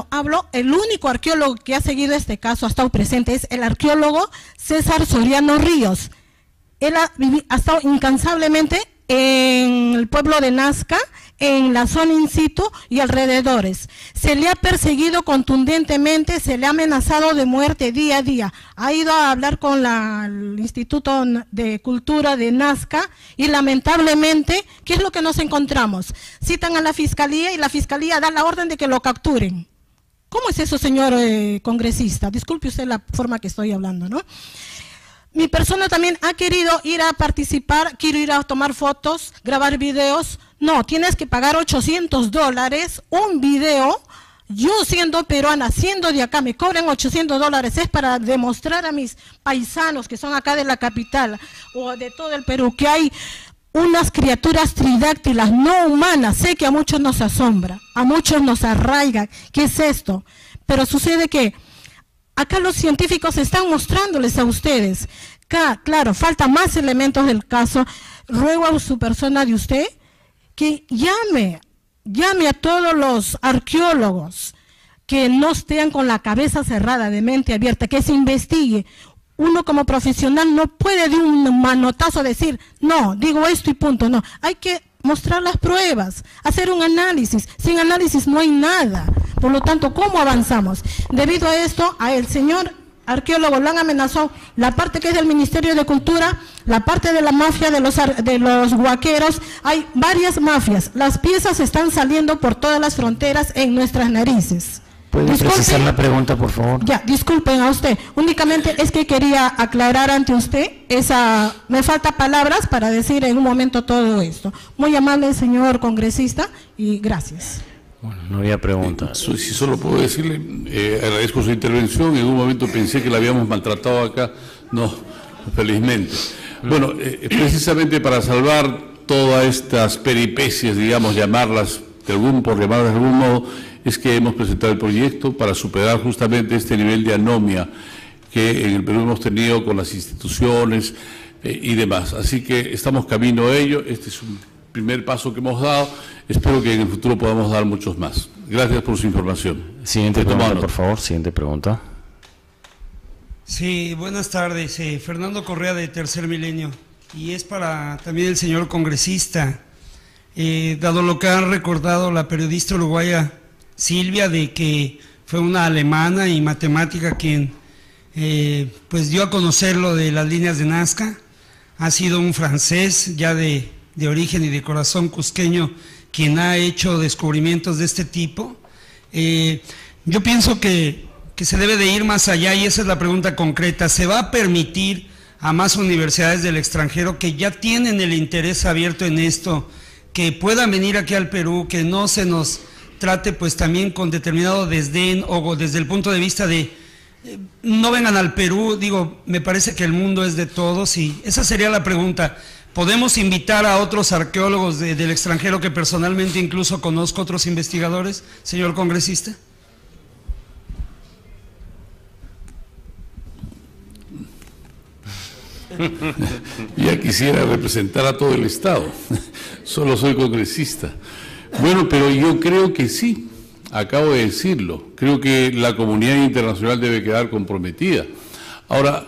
hablo, el único arqueólogo que ha seguido este caso hasta hoy presente es el arqueólogo César Soriano Ríos. Él ha estado incansablemente en el pueblo de Nazca, en la zona in situ y alrededores. Se le ha perseguido contundentemente, se le ha amenazado de muerte día a día. Ha ido a hablar con el Instituto de Cultura de Nazca y lamentablemente, ¿qué es lo que nos encontramos? Citan a la Fiscalía y la Fiscalía da la orden de que lo capturen. ¿Cómo es eso, señor congresista? Disculpe usted la forma que estoy hablando, ¿no? Mi persona también ha querido ir a participar, quiero ir a tomar fotos, grabar videos. No, tienes que pagar $800 un video. Yo siendo peruana, siendo de acá, me cobran $800. Es para demostrar a mis paisanos que son acá de la capital o de todo el Perú que hay unas criaturas tridáctilas no humanas. Sé que a muchos nos asombra, a muchos nos arraiga. ¿Qué es esto? Pero sucede que acá los científicos están mostrándoles a ustedes. Claro, falta más elementos del caso. Ruego a su persona de usted que llame a todos los arqueólogos que no estén con la cabeza cerrada, de mente abierta, que se investigue. Uno como profesional no puede de un manotazo decir, no, digo esto y punto, no. Hay que mostrar las pruebas, hacer un análisis. Sin análisis no hay nada. Por lo tanto, ¿cómo avanzamos? Debido a esto, a el señor arqueólogo lo han amenazado, la parte que es del Ministerio de Cultura, la parte de la mafia de los huaqueros. Hay varias mafias. Las piezas están saliendo por todas las fronteras en nuestras narices. ¿Puede precisar la pregunta, por favor? Ya, disculpen a usted. Únicamente es que quería aclarar ante usted me falta palabras para decir en un momento todo esto. Muy amable, señor congresista, y gracias. Bueno, no había preguntas. Si solo puedo decirle, agradezco su intervención. En un momento pensé que la habíamos maltratado acá. No, felizmente. Bueno, precisamente para salvar todas estas peripecias, digamos, llamarlas por llamarlas de algún modo, es que hemos presentado el proyecto para superar justamente este nivel de anomia que en el Perú hemos tenido con las instituciones y demás. Así que estamos camino a ello. Este es un primer paso que hemos dado. Espero que en el futuro podamos dar muchos más. Gracias por su información. Siguiente pregunta, por favor. Siguiente pregunta. Sí, buenas tardes. Fernando Correa, de Tercer Milenio. Y es para también el señor congresista. Dado lo que ha recordado la periodista uruguaya Silvia, de que fue una alemana y matemática quien pues dio a conocer lo de las líneas de Nazca, ha sido un francés ya de origen y de corazón cusqueño quien ha hecho descubrimientos de este tipo. Yo pienso que se debe de ir más allá, y esa es la pregunta concreta. ¿Se va a permitir a más universidades del extranjero que ya tienen el interés abierto en esto, que puedan venir aquí al Perú, que no se nos trate pues también con determinado desdén o desde el punto de vista de no vengan al Perú? Digo, me parece que el mundo es de todos, y esa sería la pregunta. ¿Podemos invitar a otros arqueólogos del extranjero que personalmente incluso conozco, otros investigadores, señor congresista? Ya quisiera representar a todo el Estado, solo soy congresista. Bueno, pero yo creo que sí, acabo de decirlo, creo que la comunidad internacional debe quedar comprometida. Ahora,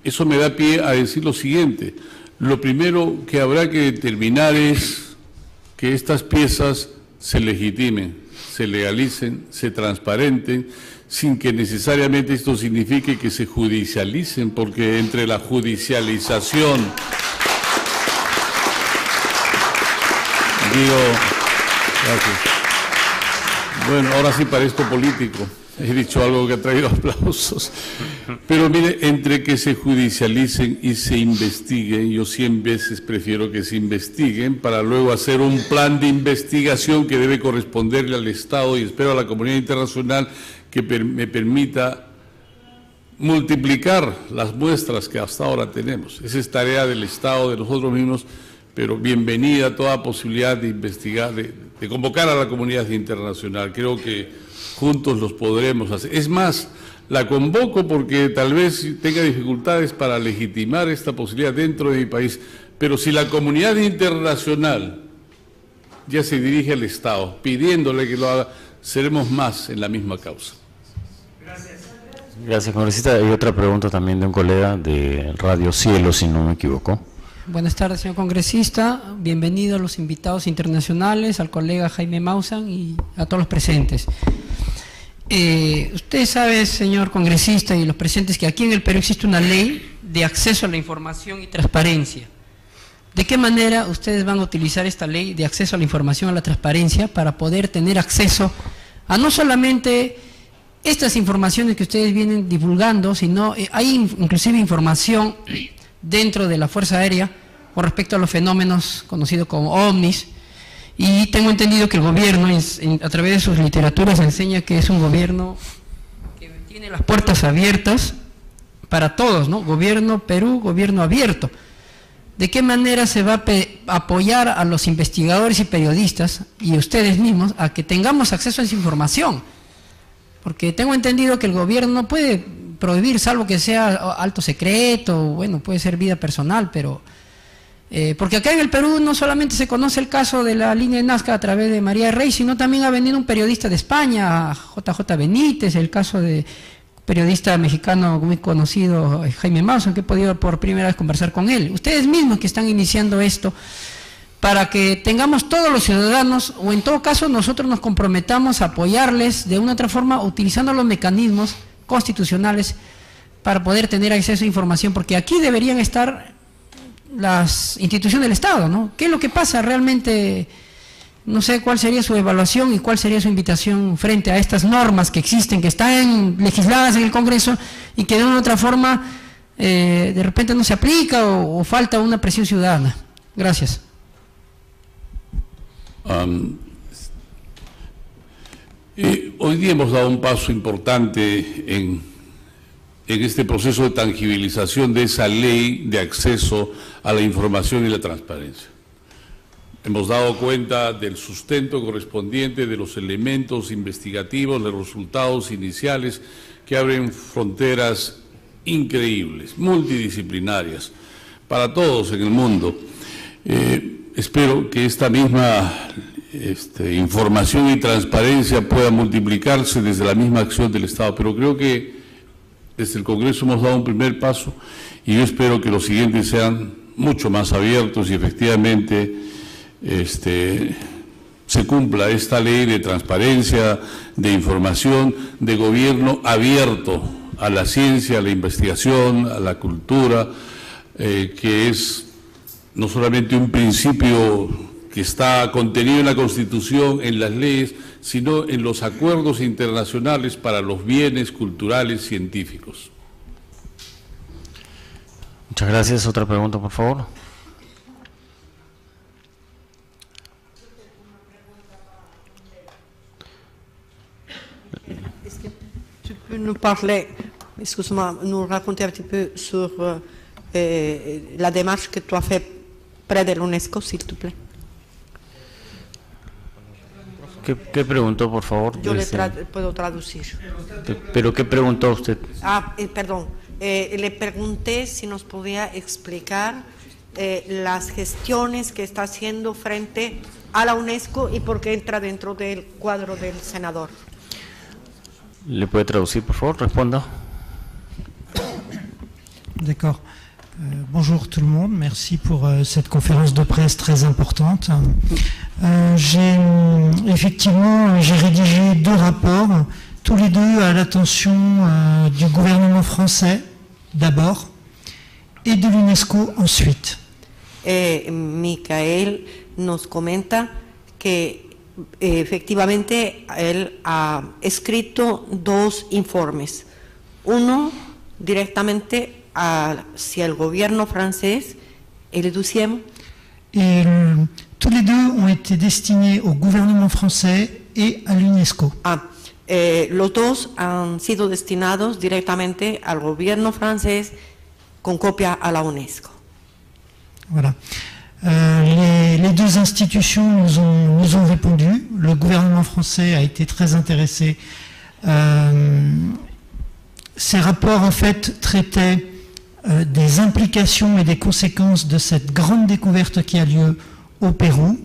eso me da pie a decir lo siguiente: lo primero que habrá que determinar es que estas piezas se legitimen, se legalicen, se transparenten, sin que necesariamente esto signifique que se judicialicen, porque entre la judicialización, gracias. Bueno, ahora sí parezco político, he dicho algo que ha traído aplausos, pero mire, entre que se judicialicen y se investiguen, yo 100 veces prefiero que se investiguen para luego hacer un plan de investigación que debe corresponderle al Estado, y espero a la comunidad internacional que me permita multiplicar las muestras que hasta ahora tenemos. Esa es tarea del Estado, de nosotros mismos, pero bienvenida toda posibilidad de investigar, de convocar a la comunidad internacional. Creo que juntos los podremos hacer. Es más, la convoco porque tal vez tenga dificultades para legitimar esta posibilidad dentro de mi país, pero si la comunidad internacional ya se dirige al Estado pidiéndole que lo haga, seremos más en la misma causa. Gracias, congresista. Hay otra pregunta también de un colega de Radio Cielo, si no me equivoco. Buenas tardes, señor congresista. Bienvenido a los invitados internacionales, al colega Jaime Maussan y a todos los presentes. Usted sabe, señor congresista, y los presentes, que aquí en el Perú existe una ley de acceso a la información y transparencia. ¿De qué manera ustedes van a utilizar esta ley de acceso a la información y a la transparencia para poder tener acceso a no solamente estas informaciones que ustedes vienen divulgando, sino hay inclusive información dentro de la Fuerza Aérea con respecto a los fenómenos conocidos como ovnis? Y tengo entendido que el gobierno, a través de sus literaturas, enseña que es un gobierno que tiene las puertas abiertas para todos, ¿no? Gobierno Perú, gobierno abierto. ¿De qué manera se va a apoyar a los investigadores y periodistas y ustedes mismos a que tengamos acceso a esa información? Porque tengo entendido que el gobierno puede prohibir, salvo que sea alto secreto, bueno, puede ser vida personal, pero... porque acá en el Perú no solamente se conoce el caso de la línea de Nazca a través de María Rey, sino también ha venido un periodista de España, JJ Benítez, el caso de periodista mexicano muy conocido, Jaime Maussan, que he podido por primera vez conversar con él. Ustedes mismos que están iniciando esto, para que tengamos todos los ciudadanos, o en todo caso nosotros nos comprometamos a apoyarles de una u otra forma, utilizando los mecanismos constitucionales para poder tener acceso a información, porque aquí deberían estar las instituciones del Estado, ¿no? ¿Qué es lo que pasa realmente? No sé cuál sería su evaluación y cuál sería su invitación frente a estas normas que existen, que están legisladas en el Congreso y que de una u otra forma de repente no se aplica o falta una presión ciudadana. Gracias. Hoy día hemos dado un paso importante en este proceso de tangibilización de esa ley de acceso a la información y la transparencia. Hemos dado cuenta del sustento correspondiente, de los elementos investigativos, de los resultados iniciales que abren fronteras increíbles, multidisciplinarias, para todos en el mundo. Espero que esta misma información y transparencia pueda multiplicarse desde la misma acción del Estado, pero creo que desde el Congreso hemos dado un primer paso y yo espero que los siguientes sean mucho más abiertos y efectivamente se cumpla esta ley de transparencia, de información, de gobierno abierto a la ciencia, a la investigación, a la cultura, que es no solamente un principio que está contenido en la Constitución, en las leyes, sino en los acuerdos internacionales para los bienes culturales científicos. Muchas gracias. Otra pregunta, por favor. Est-ce que tu peux nous parler, excuse-moi, nous raconter un petit peu sur la démarche que tu as fait près de l'UNESCO, s'il te plaît? ¿Qué preguntó, por favor? Yo le puedo traducir. ¿Pero qué preguntó usted? Perdón. Le pregunté si nos podía explicar las gestiones que está haciendo frente a la UNESCO y por qué entra dentro del cuadro del senador. ¿Le puede traducir, por favor? Responda. D'accord. Bonjour tout le monde, merci pour cette conférence de presse très importante. J'ai rédigé 2 rapports, tous les 2 à l'attention du gouvernement français d'abord et de l'UNESCO ensuite. Micael nos comenta que efectivamente él ha escrito 2 informes, uno directamente hacia el gobierno francés et le deuxième. Et tous les 2 ont été destinés au gouvernement français et à l'UNESCO. Los 2 han sido destinados directamente al gobierno francés con copia a la UNESCO. Voilà. Les 2 institutions nous ont répondu. Le gouvernement français a été très intéressé. Ces rapports, en fait, traitaient des implications et des conséquences de cette grande découverte qui a lieu au Pérou.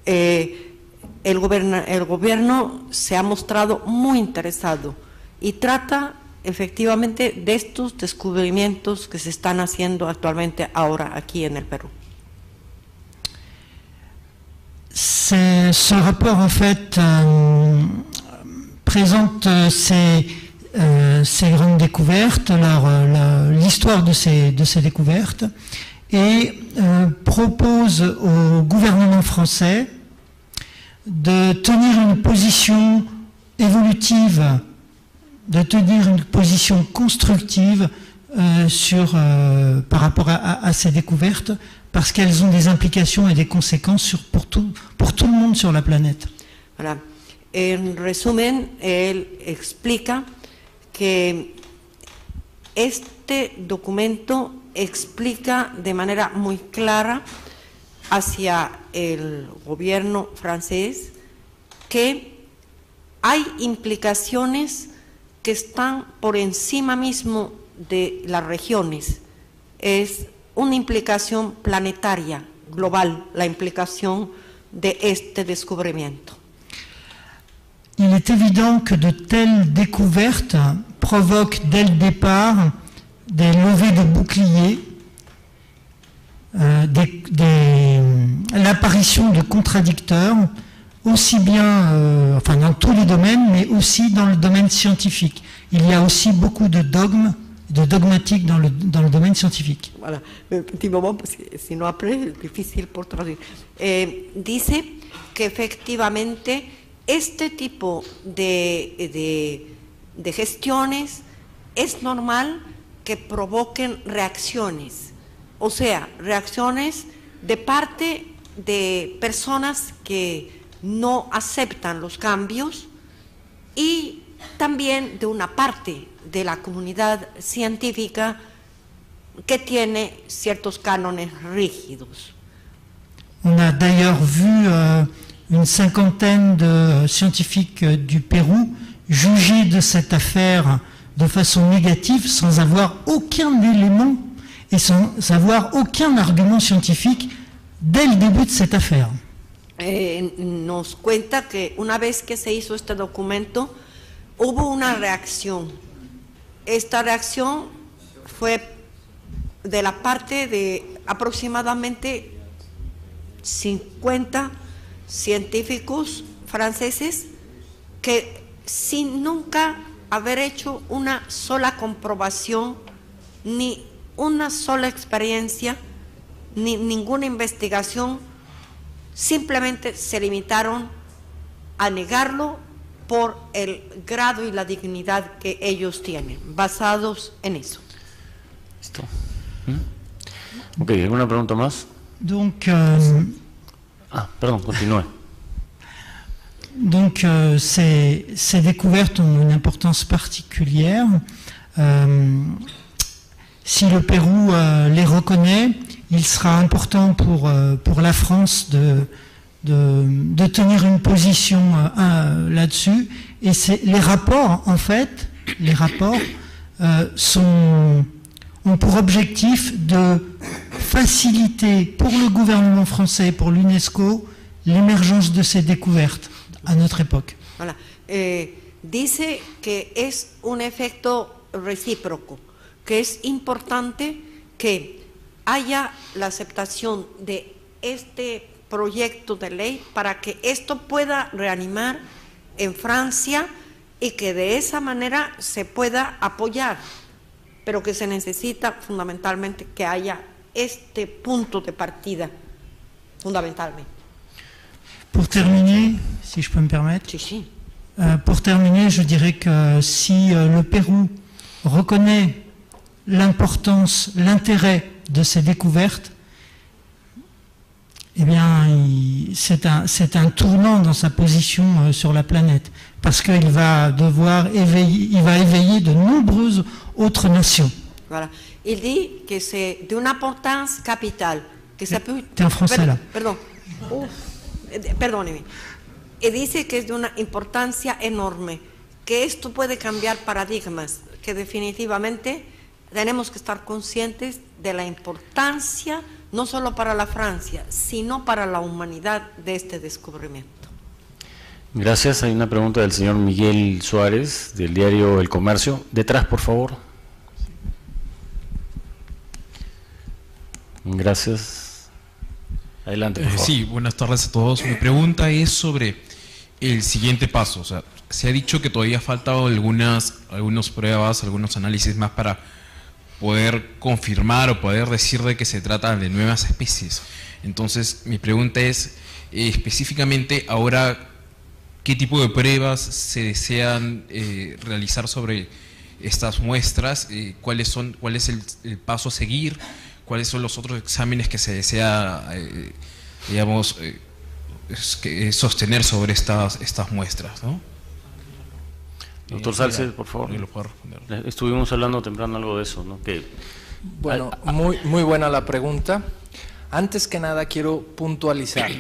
El gobierno se ha mostrado muy interesado y trata efectivamente de estos descubrimientos que se están haciendo actualmente ahora aquí en el Perú? Ce rapport en fait présente ces grandes découvertes, l'histoire de ces découvertes, et propose au gouvernement français de tenir une position évolutive, de tenir une position constructive par rapport à ces découvertes, parce qu'elles ont des implications et des conséquences pour tout le monde sur la planète. Voilà. En resumen, él explica que este documento explica de manera muy clara hacia el gobierno francés que hay implicaciones que están por encima mismo de las regiones. Es una implicación planetaria, global, la implicación de este descubrimiento. Il est évident que de telles découvertes provoquent dès le départ des levées de boucliers, l'apparition de contradicteurs, aussi bien enfin dans tous les domaines, mais aussi dans le domaine scientifique. Il y a aussi beaucoup de dogmes, de dogmatique dans le domaine scientifique. Voilà, un petit moment, parce que sinon après, es difícil por traducir. Dice que efectivamente este tipo de gestiones es normal que provoquen reacciones, o sea, reacciones de parte de personas que no aceptan los cambios y también de una parte de la comunidad científica que tiene ciertos cánones rígidos. On a d'ailleurs vu une cinquantaine de scientifiques du Pérou juger de cette affaire de façon négative sans avoir aucun élément et sans avoir aucun argument scientifique dès le début de cette affaire. Nos cuenta que una vez que se hizo este documento hubo una reacción. Esta reacción fue de la parte de aproximadamente 50 científicos franceses que sin nunca haber hecho una sola comprobación, ni una sola experiencia, ni ninguna investigación, simplemente se limitaron a negarlo por el grado y la dignidad que ellos tienen, basados en eso. Listo. Ok, ¿alguna pregunta más? Donc, perdón, continúe. Donc ces découvertes ont une importance particulière. Si le Pérou les reconnaît, il sera important pour la France de tenir une position là-dessus. Et les rapports, en fait, ont pour objectif de faciliter pour le gouvernement français et pour l'UNESCO l'émergence de ces découvertes à notre époque. Voilà. Dice que es un efecto recíproco, que es importante que haya la aceptación de este proyecto de ley para que esto pueda reanimar en Francia y que de esa manera se pueda apoyar, pero que se necesita fundamentalmente que haya este punto de partida, fundamentalmente. Pour terminer, si je peux me permettre, sí. Pour terminer, je dirais que si le Pérou reconnaît l'importance, l'intérêt de ces découvertes, eh bien, c'est un tournant dans sa position sur la planète, parce qu'il va devoir éveiller de nombreuses autres nations. Voilà. Il dit que c'est d'une importance capitale, que ça peut... T'es en français là. Perdón. Perdóneme. Y dice que es de una importancia enorme, que esto puede cambiar paradigmas, que definitivamente tenemos que estar conscientes de la importancia, no solo para la Francia, sino para la humanidad de este descubrimiento. Gracias. Hay una pregunta del señor Miguel Suárez, del diario El Comercio. Detrás, por favor. Gracias. Adelante, por favor. Sí, buenas tardes a todos. Mi pregunta es sobre el siguiente paso. O sea, se ha dicho que todavía faltan algunas pruebas, algunos análisis más para poder confirmar o poder decir de que se trata de nuevas especies. Entonces, mi pregunta es, específicamente ahora, ¿qué tipo de pruebas se desean realizar sobre estas muestras? ¿Cuál es el paso a seguir? ¿Cuáles son los otros exámenes que se desea, sostener sobre estas muestras, ¿no? Doctor Salces, por favor. Estuvimos hablando temprano algo de eso, ¿no? Bueno, muy buena la pregunta. Antes que nada quiero puntualizar.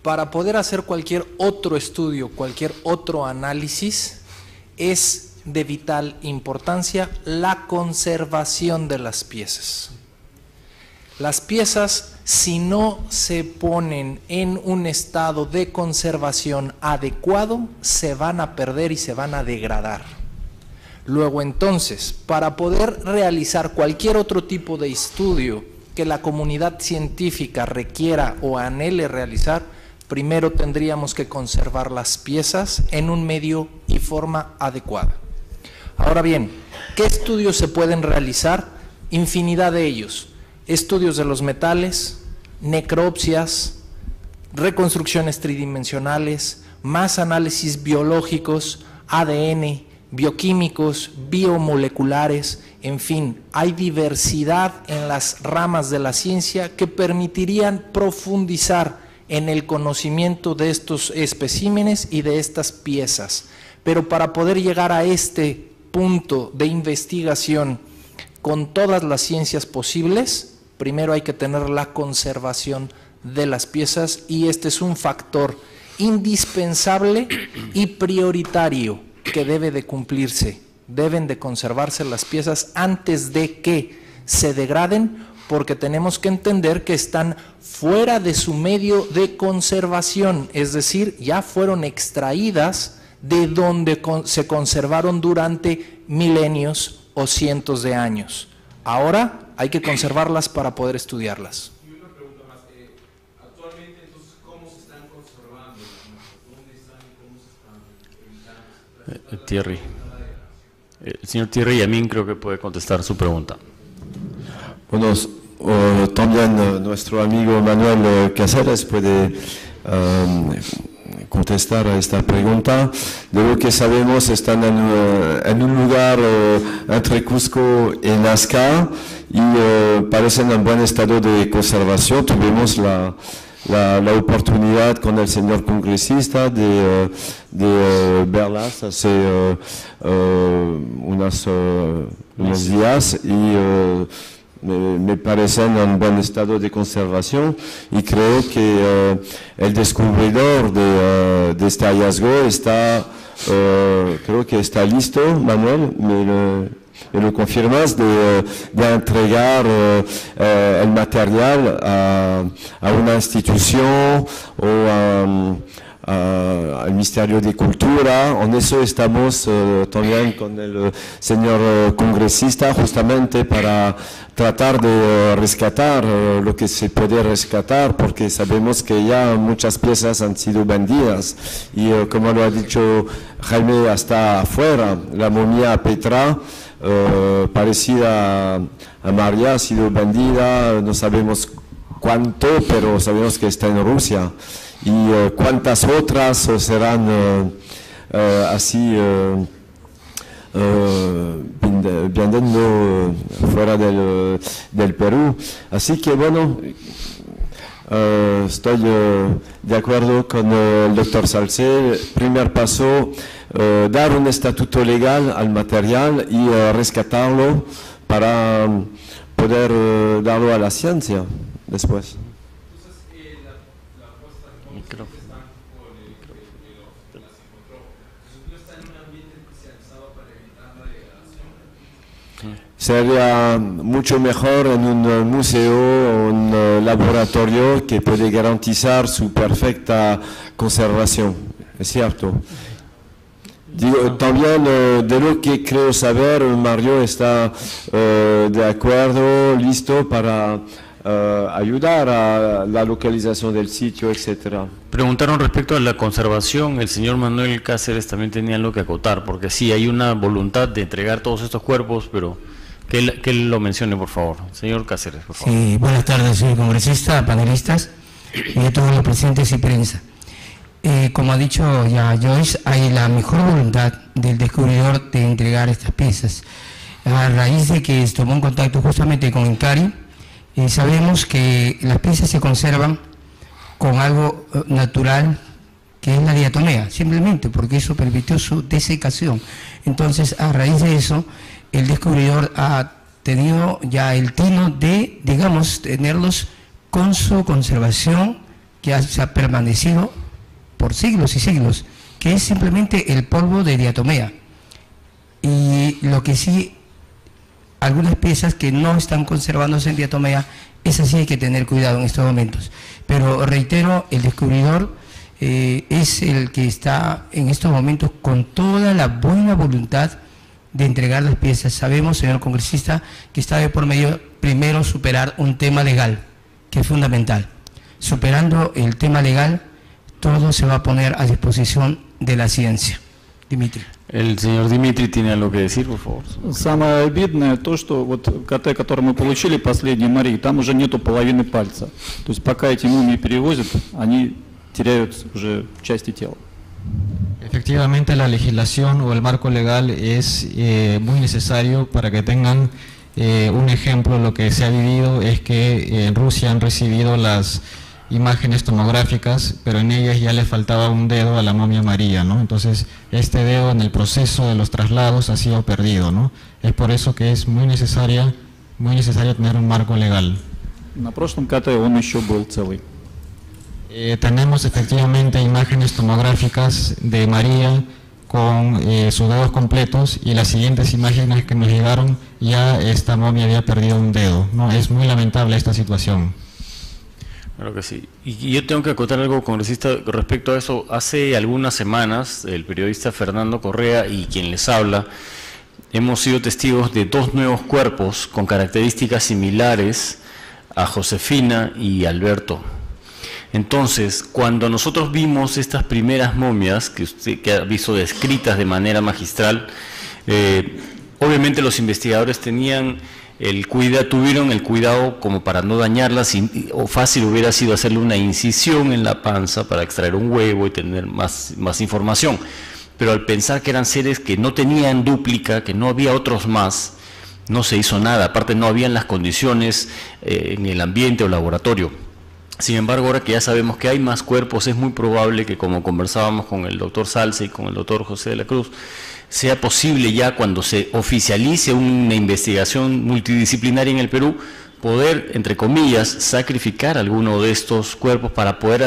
Para poder hacer cualquier otro estudio, cualquier otro análisis, es de vital importancia la conservación de las piezas. Las piezas, si no se ponen en un estado de conservación adecuado, se van a perder y se van a degradar. Luego entonces, para poder realizar cualquier otro tipo de estudio que la comunidad científica requiera o anhele realizar, primero tendríamos que conservar las piezas en un medio y forma adecuada. Ahora bien, ¿qué estudios se pueden realizar? Infinidad de ellos. Estudios de los metales, necropsias, reconstrucciones tridimensionales, más análisis biológicos, ADN, bioquímicos, biomoleculares, en fin, hay diversidad en las ramas de la ciencia que permitirían profundizar en el conocimiento de estos especímenes y de estas piezas. Pero para poder llegar a este punto de investigación con todas las ciencias posibles, primero hay que tener la conservación de las piezas y este es un factor indispensable y prioritario que debe de cumplirse. Deben de conservarse las piezas antes de que se degraden, porque tenemos que entender que están fuera de su medio de conservación, es decir, ya fueron extraídas de donde se conservaron durante milenios o cientos de años. Ahora hay que conservarlas para poder estudiarlas. Y una pregunta más, actualmente entonces, ¿cómo se están conservando? ¿Dónde están y cómo se están evitando? Thierry. El señor Thierry Yamin creo que puede contestar su pregunta. Bueno, también nuestro amigo Manuel Cáceres puede contestar a esta pregunta. De lo que sabemos, están en un lugar entre Cusco y Nazca y parecen en buen estado de conservación. Tuvimos la oportunidad con el señor congresista de verlas hace unos días y me parecen en buen estado de conservación y creo que el descubridor de este hallazgo está, creo que está listo. Manuel, ¿me lo confirmas de entregar el material a una institución o al Ministerio de Cultura? En eso estamos también con el señor congresista, justamente para tratar de rescatar lo que se puede rescatar, porque sabemos que ya muchas piezas han sido vendidas y como lo ha dicho Jaime, hasta afuera, la momia Petra, parecida a María, ha sido vendida, no sabemos cuánto, pero sabemos que está en Rusia. Y cuántas otras serán así vendiendo fuera del Perú. Así que bueno, estoy de acuerdo con el doctor Salce. Primer paso, dar un estatuto legal al material y rescatarlo para poder darlo a la ciencia después. Sería mucho mejor en un museo o un laboratorio que puede garantizar su perfecta conservación. es cierto. Digo, también de lo que creo saber, Mario está de acuerdo, listo para ayudar a la localización del sitio, etcétera. Preguntaron respecto a la conservación, el señor Manuel Cáceres también tenía algo que acotar, porque sí, hay una voluntad de entregar todos estos cuerpos, pero que él lo mencione, por favor. Señor Cáceres, por favor. Sí, buenas tardes, señor congresista, panelistas y a todos los presentes y prensa. Como ha dicho ya Joyce, hay la mejor voluntad del descubridor de entregar estas piezas. A raíz de que tomó en contacto justamente con INCARI, sabemos que las piezas se conservan con algo natural, que es la diatomea, simplemente porque eso permitió su desecación. Entonces, a raíz de eso, el descubridor ha tenido ya el tino de, digamos, tenerlos con su conservación, que se ha permanecido por siglos y siglos, que es simplemente el polvo de diatomea. Y lo que sí, algunas piezas que no están conservándose en diatomea, esas sí hay que tener cuidado en estos momentos. Pero reitero, el descubridor es el que está en estos momentos con toda la buena voluntad de entregar las piezas. Sabemos, señor congresista, que está de por medio primero superar un tema legal, que es fundamental. Superando el tema legal, todo se va a poner a disposición de la ciencia. Dimitri. El señor Dimitri tiene algo que decir, por favor. Самое обидное то, что вот КТ, который мы получили, последний Марии, там уже нету половины пальца. То есть пока эти мумии перевозят, они теряют уже части тела. Efectivamente, la legislación o el marco legal es muy necesario para que tengan un ejemplo. Lo que se ha vivido es que en Rusia han recibido las imágenes tomográficas, pero en ellas ya le faltaba un dedo a la momia María, ¿no? Entonces, este dedo en el proceso de los traslados ha sido perdido, ¿no? Es por eso que es muy necesario tener un marco legal. На прошлом КТ он еще был целый. Tenemos efectivamente imágenes tomográficas de María con sus dedos completos, y las siguientes imágenes que nos llegaron ya esta momia había perdido un dedo, ¿no? Es muy lamentable esta situación. Claro que sí. Y yo tengo que acotar algo, congresista, respecto a eso. Hace algunas semanas, el periodista Fernando Correa y quien les habla, hemos sido testigos de dos nuevos cuerpos con características similares a Josefina y Alberto. Entonces, cuando nosotros vimos estas primeras momias, que usted que ha visto descritas de manera magistral, obviamente los investigadores tuvieron el cuidado como para no dañarlas, o fácil hubiera sido hacerle una incisión en la panza para extraer un huevo y tener más información. Pero al pensar que eran seres que no tenían dúplica, que no había otros más, no se hizo nada. Aparte, no habían las condiciones en el ambiente o laboratorio. Sin embargo, ahora que ya sabemos que hay más cuerpos, es muy probable que, como conversábamos con el doctor Salce y con el doctor José de la Cruz, sea posible ya cuando se oficialice una investigación multidisciplinaria en el Perú, poder, entre comillas, sacrificar alguno de estos cuerpos para poder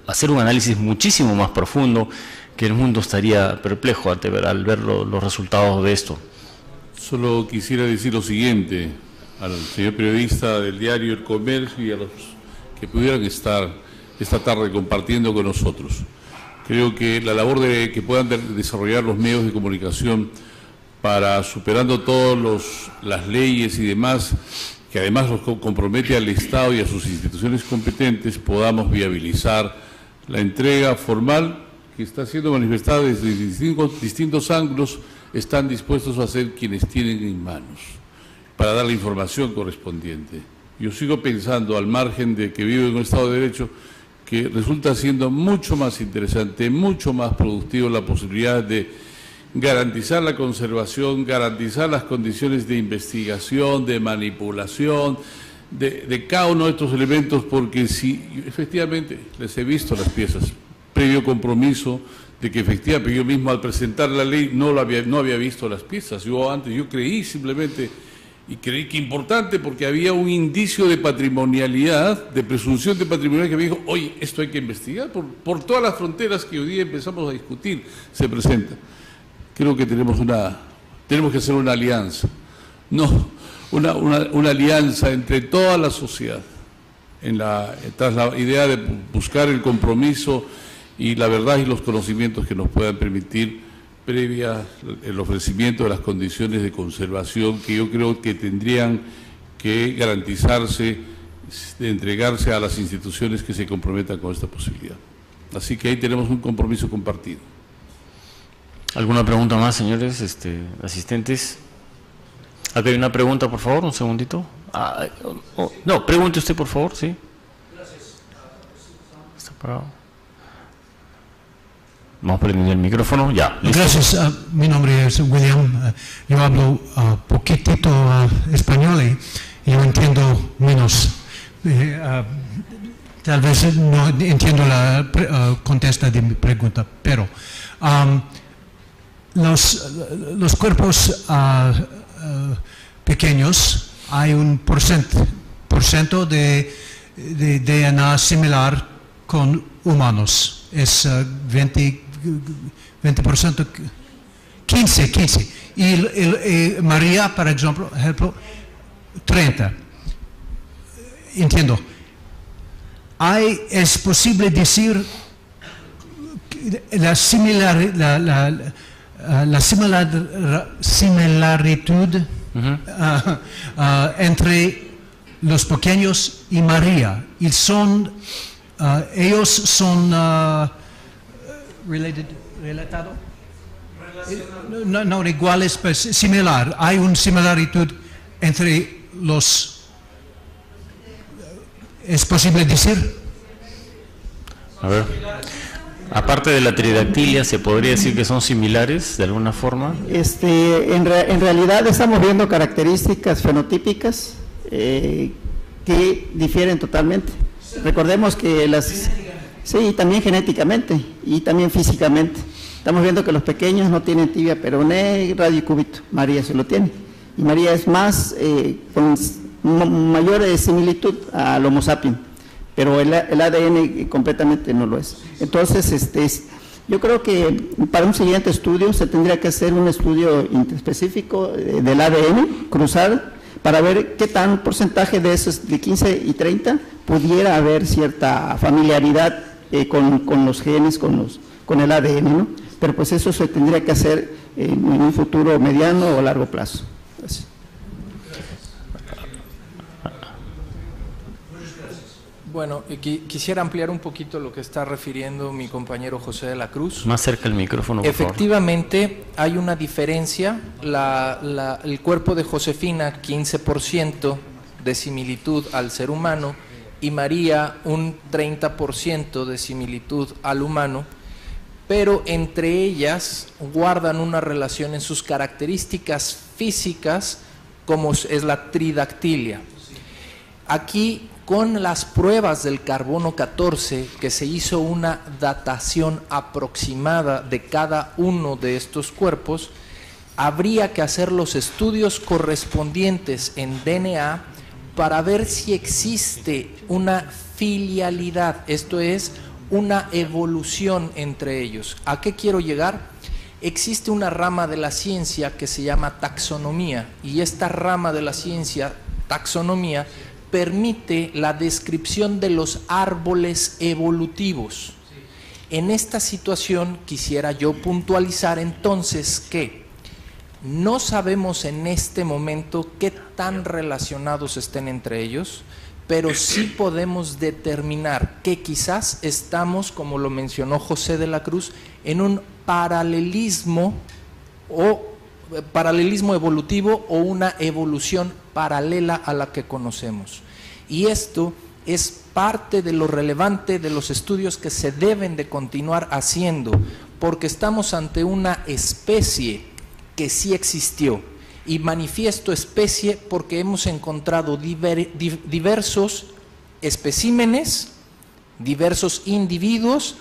hacer un análisis muchísimo más profundo, que el mundo estaría perplejo al ver los resultados de esto. Solo quisiera decir lo siguiente al señor periodista del diario El Comercio y a los que pudieran estar esta tarde compartiendo con nosotros. Creo que la labor que puedan desarrollar los medios de comunicación para, superando todas las leyes y demás, que además los compromete al Estado y a sus instituciones competentes, podamos viabilizar la entrega formal que está siendo manifestada desde distintos ángulos, están dispuestos a hacer quienes tienen en manos, para dar la información correspondiente. Yo sigo pensando, al margen de que vivo en un Estado de Derecho, que resulta siendo mucho más interesante, mucho más productivo la posibilidad de garantizar la conservación, garantizar las condiciones de investigación, de manipulación, de cada uno de estos elementos, porque si efectivamente les he visto las piezas, previo compromiso de que efectivamente yo mismo al presentar la ley no había visto las piezas. Yo creí simplemente, y creí que importante porque había un indicio de patrimonialidad, de presunción de patrimonialidad, que me dijo, oye, esto hay que investigar por todas las fronteras que hoy día empezamos a discutir, se presenta. Creo que tenemos que hacer una alianza, una alianza entre toda la sociedad, tras la idea de buscar el compromiso y la verdad y los conocimientos que nos puedan permitir previa el ofrecimiento de las condiciones de conservación que yo creo que tendrían que garantizarse, de entregarse a las instituciones que se comprometan con esta posibilidad. Así que ahí tenemos un compromiso compartido. ¿Alguna pregunta más, señores asistentes? Aquí hay una pregunta, por favor, un segundito. No, pregunte usted, por favor, sí. Está parado. Vamos prendiendo el micrófono, ya. ¿Listo? Gracias, mi nombre es William, yo hablo poquitito español y yo entiendo menos. Tal vez no entiendo la contesta de mi pregunta, pero los cuerpos pequeños, hay un porcento de DNA similar con humanos, es 20%, 15, y María, por ejemplo, 30. Entiendo. ¿Es posible decir la similaritud entre los pequeños y María? Y ellos son relatados, no iguales, pero similar. Hay una similaritud entre los. ¿Es posible decir? A ver, aparte de la tridactilia, ¿se podría decir que son similares de alguna forma? En realidad estamos viendo características fenotípicas que difieren totalmente. Recordemos que sí, también genéticamente y también físicamente. Estamos viendo que los pequeños no tienen tibia, peroné, radio y cúbito. María se lo tiene. Y María es más con mayor similitud al Homo sapiens, pero el ADN completamente no lo es. Entonces, yo creo que para un siguiente estudio se tendría que hacer un estudio específico del ADN, cruzar, para ver qué tan porcentaje de esos de 15 y 30 pudiera haber cierta familiaridad con los genes, con el ADN, ¿no? Pero pues eso se tendría que hacer en un futuro mediano o largo plazo. Gracias. Bueno, quisiera ampliar un poquito lo que está refiriendo mi compañero José de la Cruz. Más cerca el micrófono, por favor. Efectivamente, hay una diferencia. El cuerpo de Josefina, 15% de similitud al ser humano, y María, un 30% de similitud al humano, pero entre ellas guardan una relación en sus características físicas, como es la tridactilia. Aquí, con las pruebas del carbono 14, que se hizo una datación aproximada de cada uno de estos cuerpos, habría que hacer los estudios correspondientes en DNA para ver si existe una filialidad, esto es, una evolución entre ellos. ¿A qué quiero llegar? Existe una rama de la ciencia que se llama taxonomía, y esta rama de la ciencia, taxonomía, permite la descripción de los árboles evolutivos. En esta situación quisiera yo puntualizar entonces que no sabemos en este momento qué tan relacionados estén entre ellos, pero sí podemos determinar que quizás estamos, como lo mencionó José de la Cruz, en un paralelismo evolutivo o una evolución paralela a la que conocemos. Y esto es parte de lo relevante de los estudios que se deben de continuar haciendo, porque estamos ante una especie que sí existió, y manifiesto especie porque hemos encontrado diversos especímenes, diversos individuos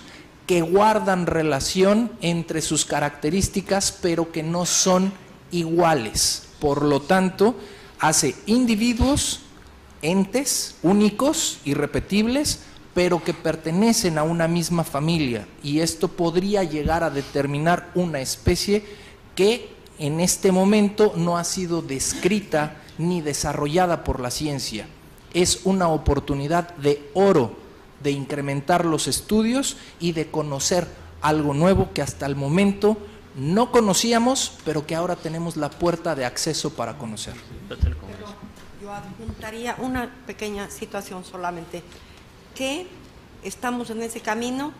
que guardan relación entre sus características, pero que no son iguales. Por lo tanto, hace individuos, entes únicos, irrepetibles, pero que pertenecen a una misma familia, y esto podría llegar a determinar una especie que en este momento no ha sido descrita ni desarrollada por la ciencia. Es una oportunidad de oro de incrementar los estudios y de conocer algo nuevo que hasta el momento no conocíamos, pero que ahora tenemos la puerta de acceso para conocer. Yo adjuntaría una pequeña situación solamente, que estamos en ese camino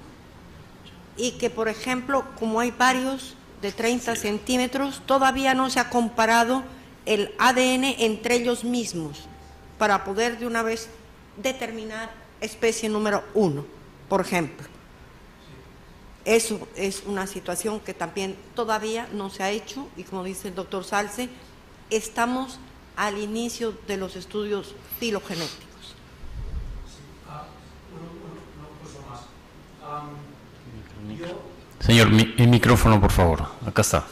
y que, por ejemplo, como hay varios de 30 centímetros, todavía no se ha comparado el ADN entre ellos mismos para poder de una vez determinar especie número 1, por ejemplo. Eso es una situación que también todavía no se ha hecho y, como dice el doctor Salce, estamos al inicio de los estudios filogenéticos. Señor, el micrófono, por favor. Acá está.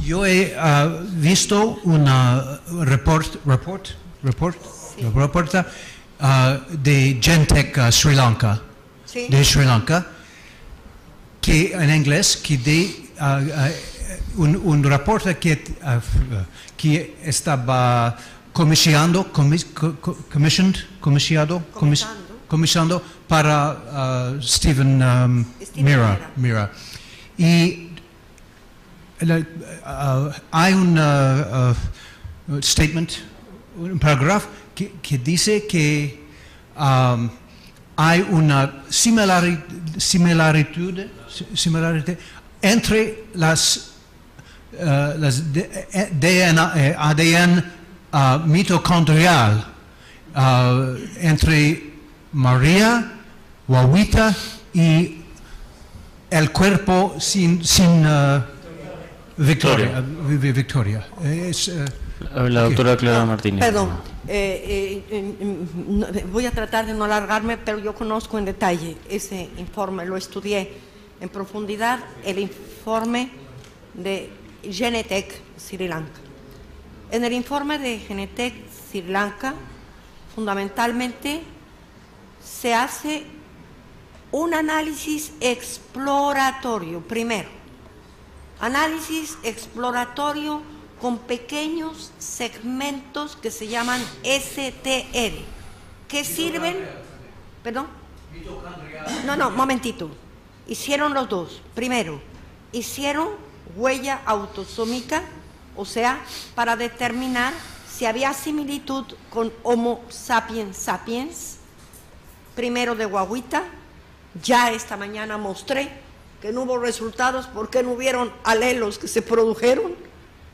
Yo he visto una reporte de Gentech Sri Lanka, Sí. de Sri Lanka, que en inglés, que de un reporte que estaba comisionado para Stephen Mira. Y hay un statement, un parágrafo que dice que hay una similitud entre las ADN mitocondrial entre María, Guaguita y el cuerpo sin Victoria. La doctora Clara Martínez. Perdón, voy a tratar de no alargarme, pero yo conozco en detalle ese informe, lo estudié en profundidad, el informe de Genetech Sri Lanka. En el informe de Genetech Sri Lanka, fundamentalmente se hace un análisis exploratorio, primero, análisis exploratorio con pequeños segmentos que se llaman STR, que sirven, perdón, no, momentito, hicieron los dos. Primero, hicieron huella autosómica, o sea, para determinar si había similitud con Homo sapiens sapiens, primero de guaguita. Ya esta mañana mostré que no hubo resultados porque no hubieron alelos que se produjeron.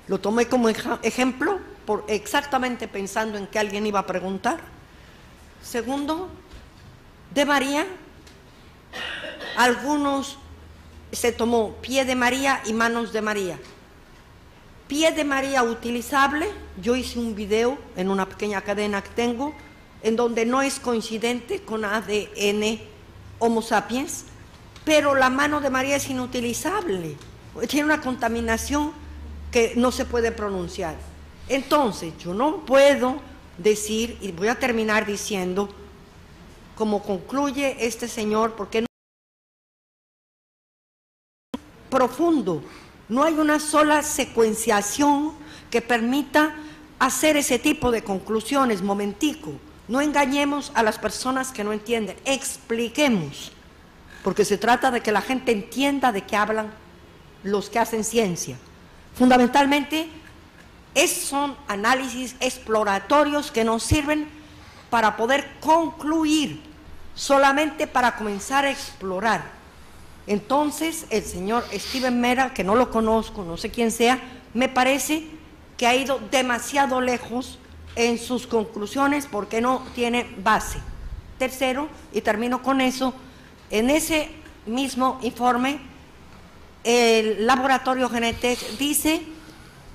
Lo tomé como ejemplo, exactamente pensando en que alguien iba a preguntar. Segundo, de María, algunos se tomó pie de María y manos de María. Pie de María utilizable, yo hice un video en una pequeña cadena que tengo, en donde no es coincidente con ADN Homo sapiens, pero la mano de María es inutilizable, tiene una contaminación que no se puede pronunciar. Entonces, yo no puedo decir, y voy a terminar diciendo, como concluye este señor, porque no profundo, no hay una sola secuenciación que permita hacer ese tipo de conclusiones. Momentico, no engañemos a las personas que no entienden, expliquemos, porque se trata de que la gente entienda de qué hablan los que hacen ciencia. Fundamentalmente, son análisis exploratorios que nos sirven para poder concluir, solamente para comenzar a explorar. Entonces, el señor Stephen Mera, que no lo conozco, no sé quién sea, me parece que ha ido demasiado lejos en sus conclusiones porque no tiene base. Tercero, y termino con eso, en ese mismo informe, el laboratorio Genetech dice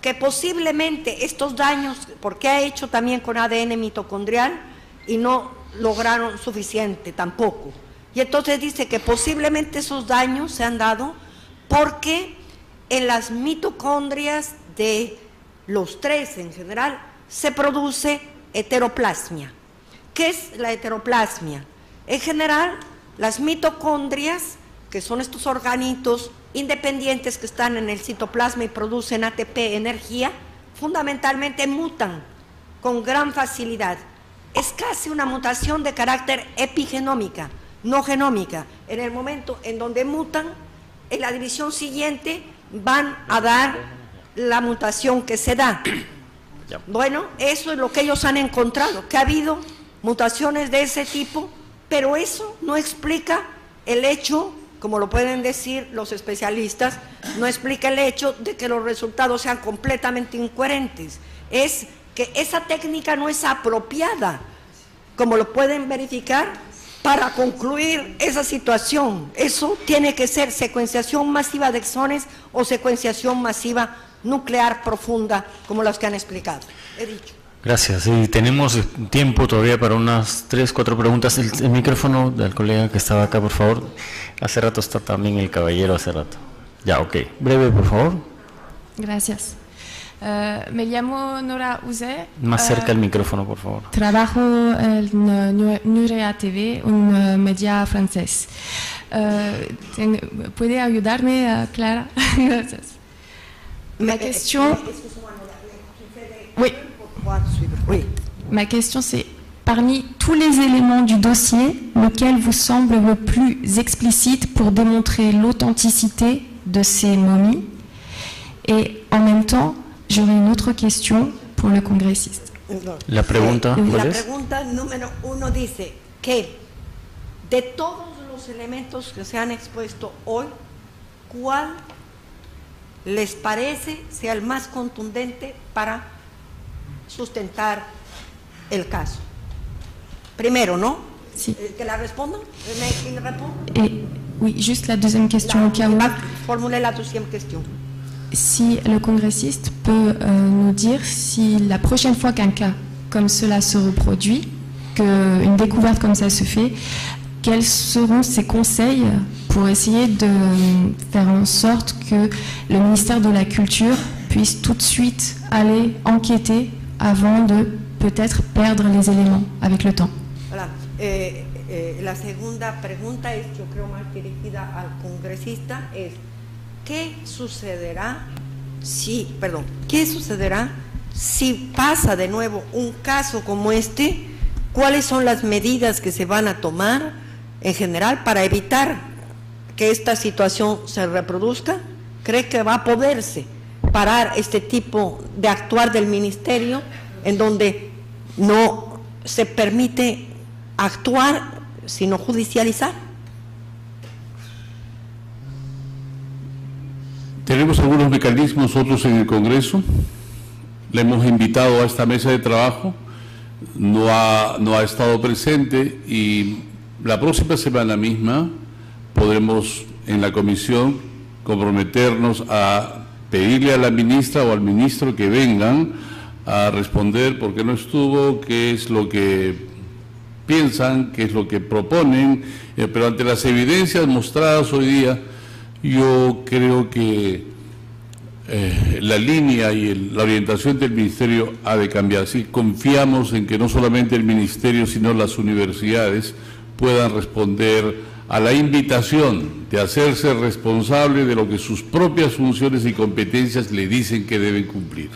que posiblemente estos daños, porque ha hecho también con ADN mitocondrial y no lograron suficiente tampoco. Y entonces dice que posiblemente esos daños se han dado porque en las mitocondrias de los tres en general se produce heteroplasmia. ¿Qué es la heteroplasmia? En general, las mitocondrias, que son estos organitos independientes que están en el citoplasma y producen ATP, energía, fundamentalmente mutan con gran facilidad. es casi una mutación de carácter epigenómica, no genómica. En el momento en donde mutan, en la división siguiente van a dar la mutación que se da. Bueno, eso es lo que ellos han encontrado, que ha habido mutaciones de ese tipo, pero eso no explica el hecho, como lo pueden decir los especialistas, no explica el hecho de que los resultados sean completamente incoherentes. Es que esa técnica no es apropiada, como lo pueden verificar, para concluir esa situación. Eso tiene que ser secuenciación masiva de exones o secuenciación masiva nuclear profunda, como las que han explicado. He dicho. Gracias. Y tenemos tiempo todavía para unas 3, 4 preguntas. El micrófono del colega que estaba acá, por favor. Hace rato está también el caballero, hace rato. Ya, ok. Breve, por favor. Gracias. Me llamo Nora Uze. Más cerca el micrófono, por favor. Trabajo en Nurea TV, un media francés. ¿Puede ayudarme, Clara? Gracias. Ma question... Oui. Ma question c'est, parmi tous les éléments du dossier, lequel vous semble le plus explicite pour démontrer l'authenticité de ces momies? Et en même temps, j'aurais une autre question pour le congressiste. La pregunta, la pregunta número 1 dice que de todos los elementos que se han expuesto hoy, ¿cuál les parece sea el más contundente para sustentar el caso? Primero, ¿no? Sí. ¿Que la respondan? ¿Me responde? Et oui, juste la deuxième question au cas où. Formuler la deuxième question. Si le congressiste peut nous dire si la prochaine fois qu'un cas comme cela se reproduit, qu'une découverte comme ça se fait, quels seront ses conseils pour essayer de faire en sorte que le ministère de la Culture puisse tout de suite aller enquêter avant de peut-être perdre les éléments avec le temps. Voilà. La segunda pregunta es, yo creo más dirigida al congresista, es ¿qué sucederá si pasa de nuevo un caso como este? ¿Cuáles son las medidas que se van a tomar en general para evitar que esta situación se reproduzca? ¿Cree que va a poderse parar este tipo de actuar del ministerio en donde no se permite actuar sino judicializar? Tenemos algunos mecanismos nosotros en el Congreso. Le hemos invitado a esta mesa de trabajo, no ha estado presente, y la próxima semana misma podremos en la comisión comprometernos a pedirle a la ministra o al ministro que vengan a responder por qué no estuvo, qué es lo que piensan, qué es lo que proponen, pero ante las evidencias mostradas hoy día, yo creo que la línea y la orientación del Ministerio ha de cambiar. Sí, confiamos en que no solamente el Ministerio, sino las universidades puedan responder a la invitación de hacerse responsable de lo que sus propias funciones y competencias le dicen que deben cumplir.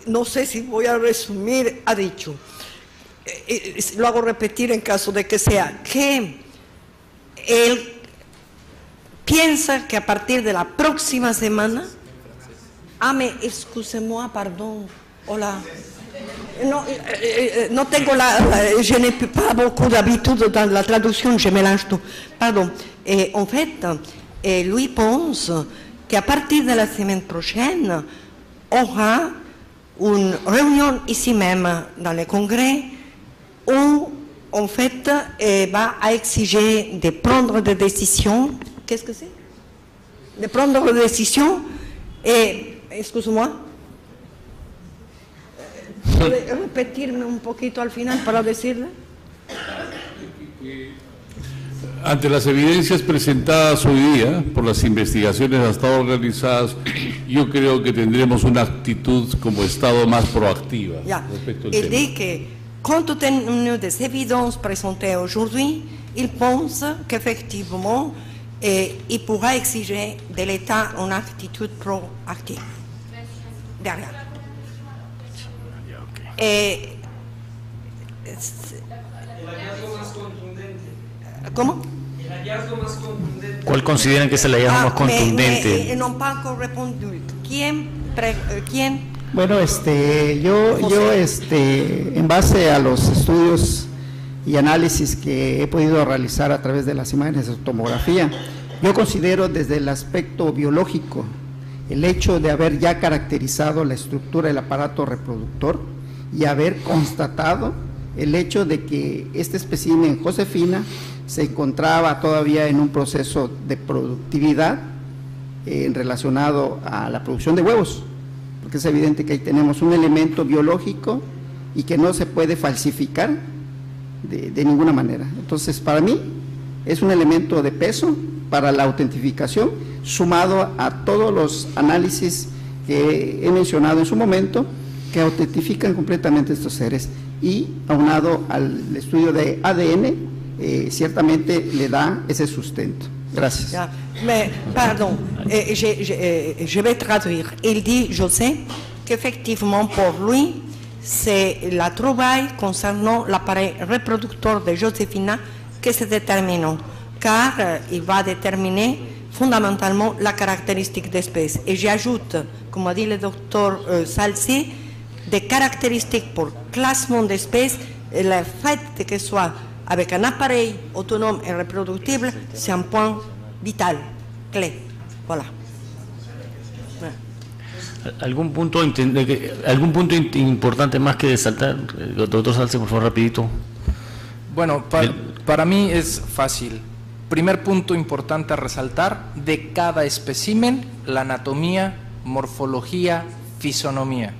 No sé si voy a resumir, ha dicho, lo hago repetir en caso de que sea, que él piensa que a partir de la próxima semana, excusez-moi, pardon, hola, no tengo je n'ai pas beaucoup d'habitude dans la traduction, je mélange tout, pardon, en fait, lui pense qu'à partir de la semaine prochaine, aura une réunion ici même dans le Congrès où en fait va à exiger de prendre des décisions. Qu'est-ce que c'est? De prendre des décisions et, excuse-moi, ¿puede repetirme un poquito al final para decirle? Ante las evidencias presentadas hoy día por las investigaciones hasta ahora realizadas, yo creo que tendremos una actitud como Estado más proactiva respecto al tema. Il dit que, compte tenu des évidences présentées aujourd'hui, il pense qu'effectivement, il pourra exiger de l'État une attitude proactive. Derrière. ¿Cómo? El hallazgo más contundente. ¿Cuál consideran que es el hallazgo más contundente? No puedo responder. ¿Quién? Bueno, yo en base a los estudios y análisis que he podido realizar a través de las imágenes de tomografía, yo considero desde el aspecto biológico el hecho de haber ya caracterizado la estructura del aparato reproductor y haber constatado el hecho de que este espécimen Josefina se encontraba todavía en un proceso de productividad relacionado a la producción de huevos, porque es evidente que ahí tenemos un elemento biológico y que no se puede falsificar de ninguna manera. Entonces, para mí es un elemento de peso para la autentificación, sumado a todos los análisis que he mencionado en su momento, que autentifican completamente estos seres, y aunado al estudio de ADN, ciertamente le da ese sustento. Gracias. Mais, pardon, je vais traduire. Il dit, José, qu'effectivement pour lui, c'est la trouvaille concernant l'appareil reproducteur de Josefina que se déterminant, car il va déterminer fondamentalement la caractéristique d'espèce. Et j'ajoute, comme a dit le docteur Salcé, des caractéristiques pour classement d'espèces, et le fait de que soit avec un appareil autonome et reproductible, c'est un point vital, clé. Voilà. ¿Algún punto importante más que resaltar? Doctor Salce, por favor, rapidito. Bueno, para mí es fácil. Primer punto importante a resaltar, de cada espécimen, la anatomía, morfología, fisonomía.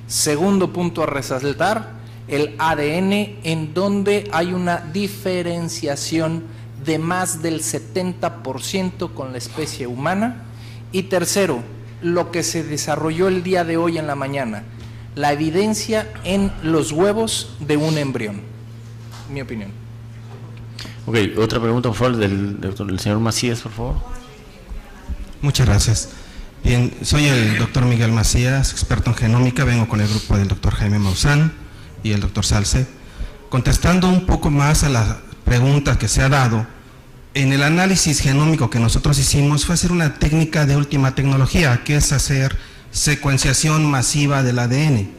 Segundo punto a resaltar, el ADN, en donde hay una diferenciación de más del 70% con la especie humana. Y tercero, lo que se desarrolló el día de hoy en la mañana, la evidencia en los huevos de un embrión. Mi opinión. Ok, otra pregunta, por favor, del señor Macías, por favor. Muchas gracias. Bien, soy el doctor Miguel Macías, experto en genómica, vengo con el grupo del doctor Jaime Maussan y el doctor Salce. Contestando un poco más a la pregunta que se ha dado, en el análisis genómico que nosotros hicimos fue hacer una técnica de última tecnología, que es hacer secuenciación masiva del ADN.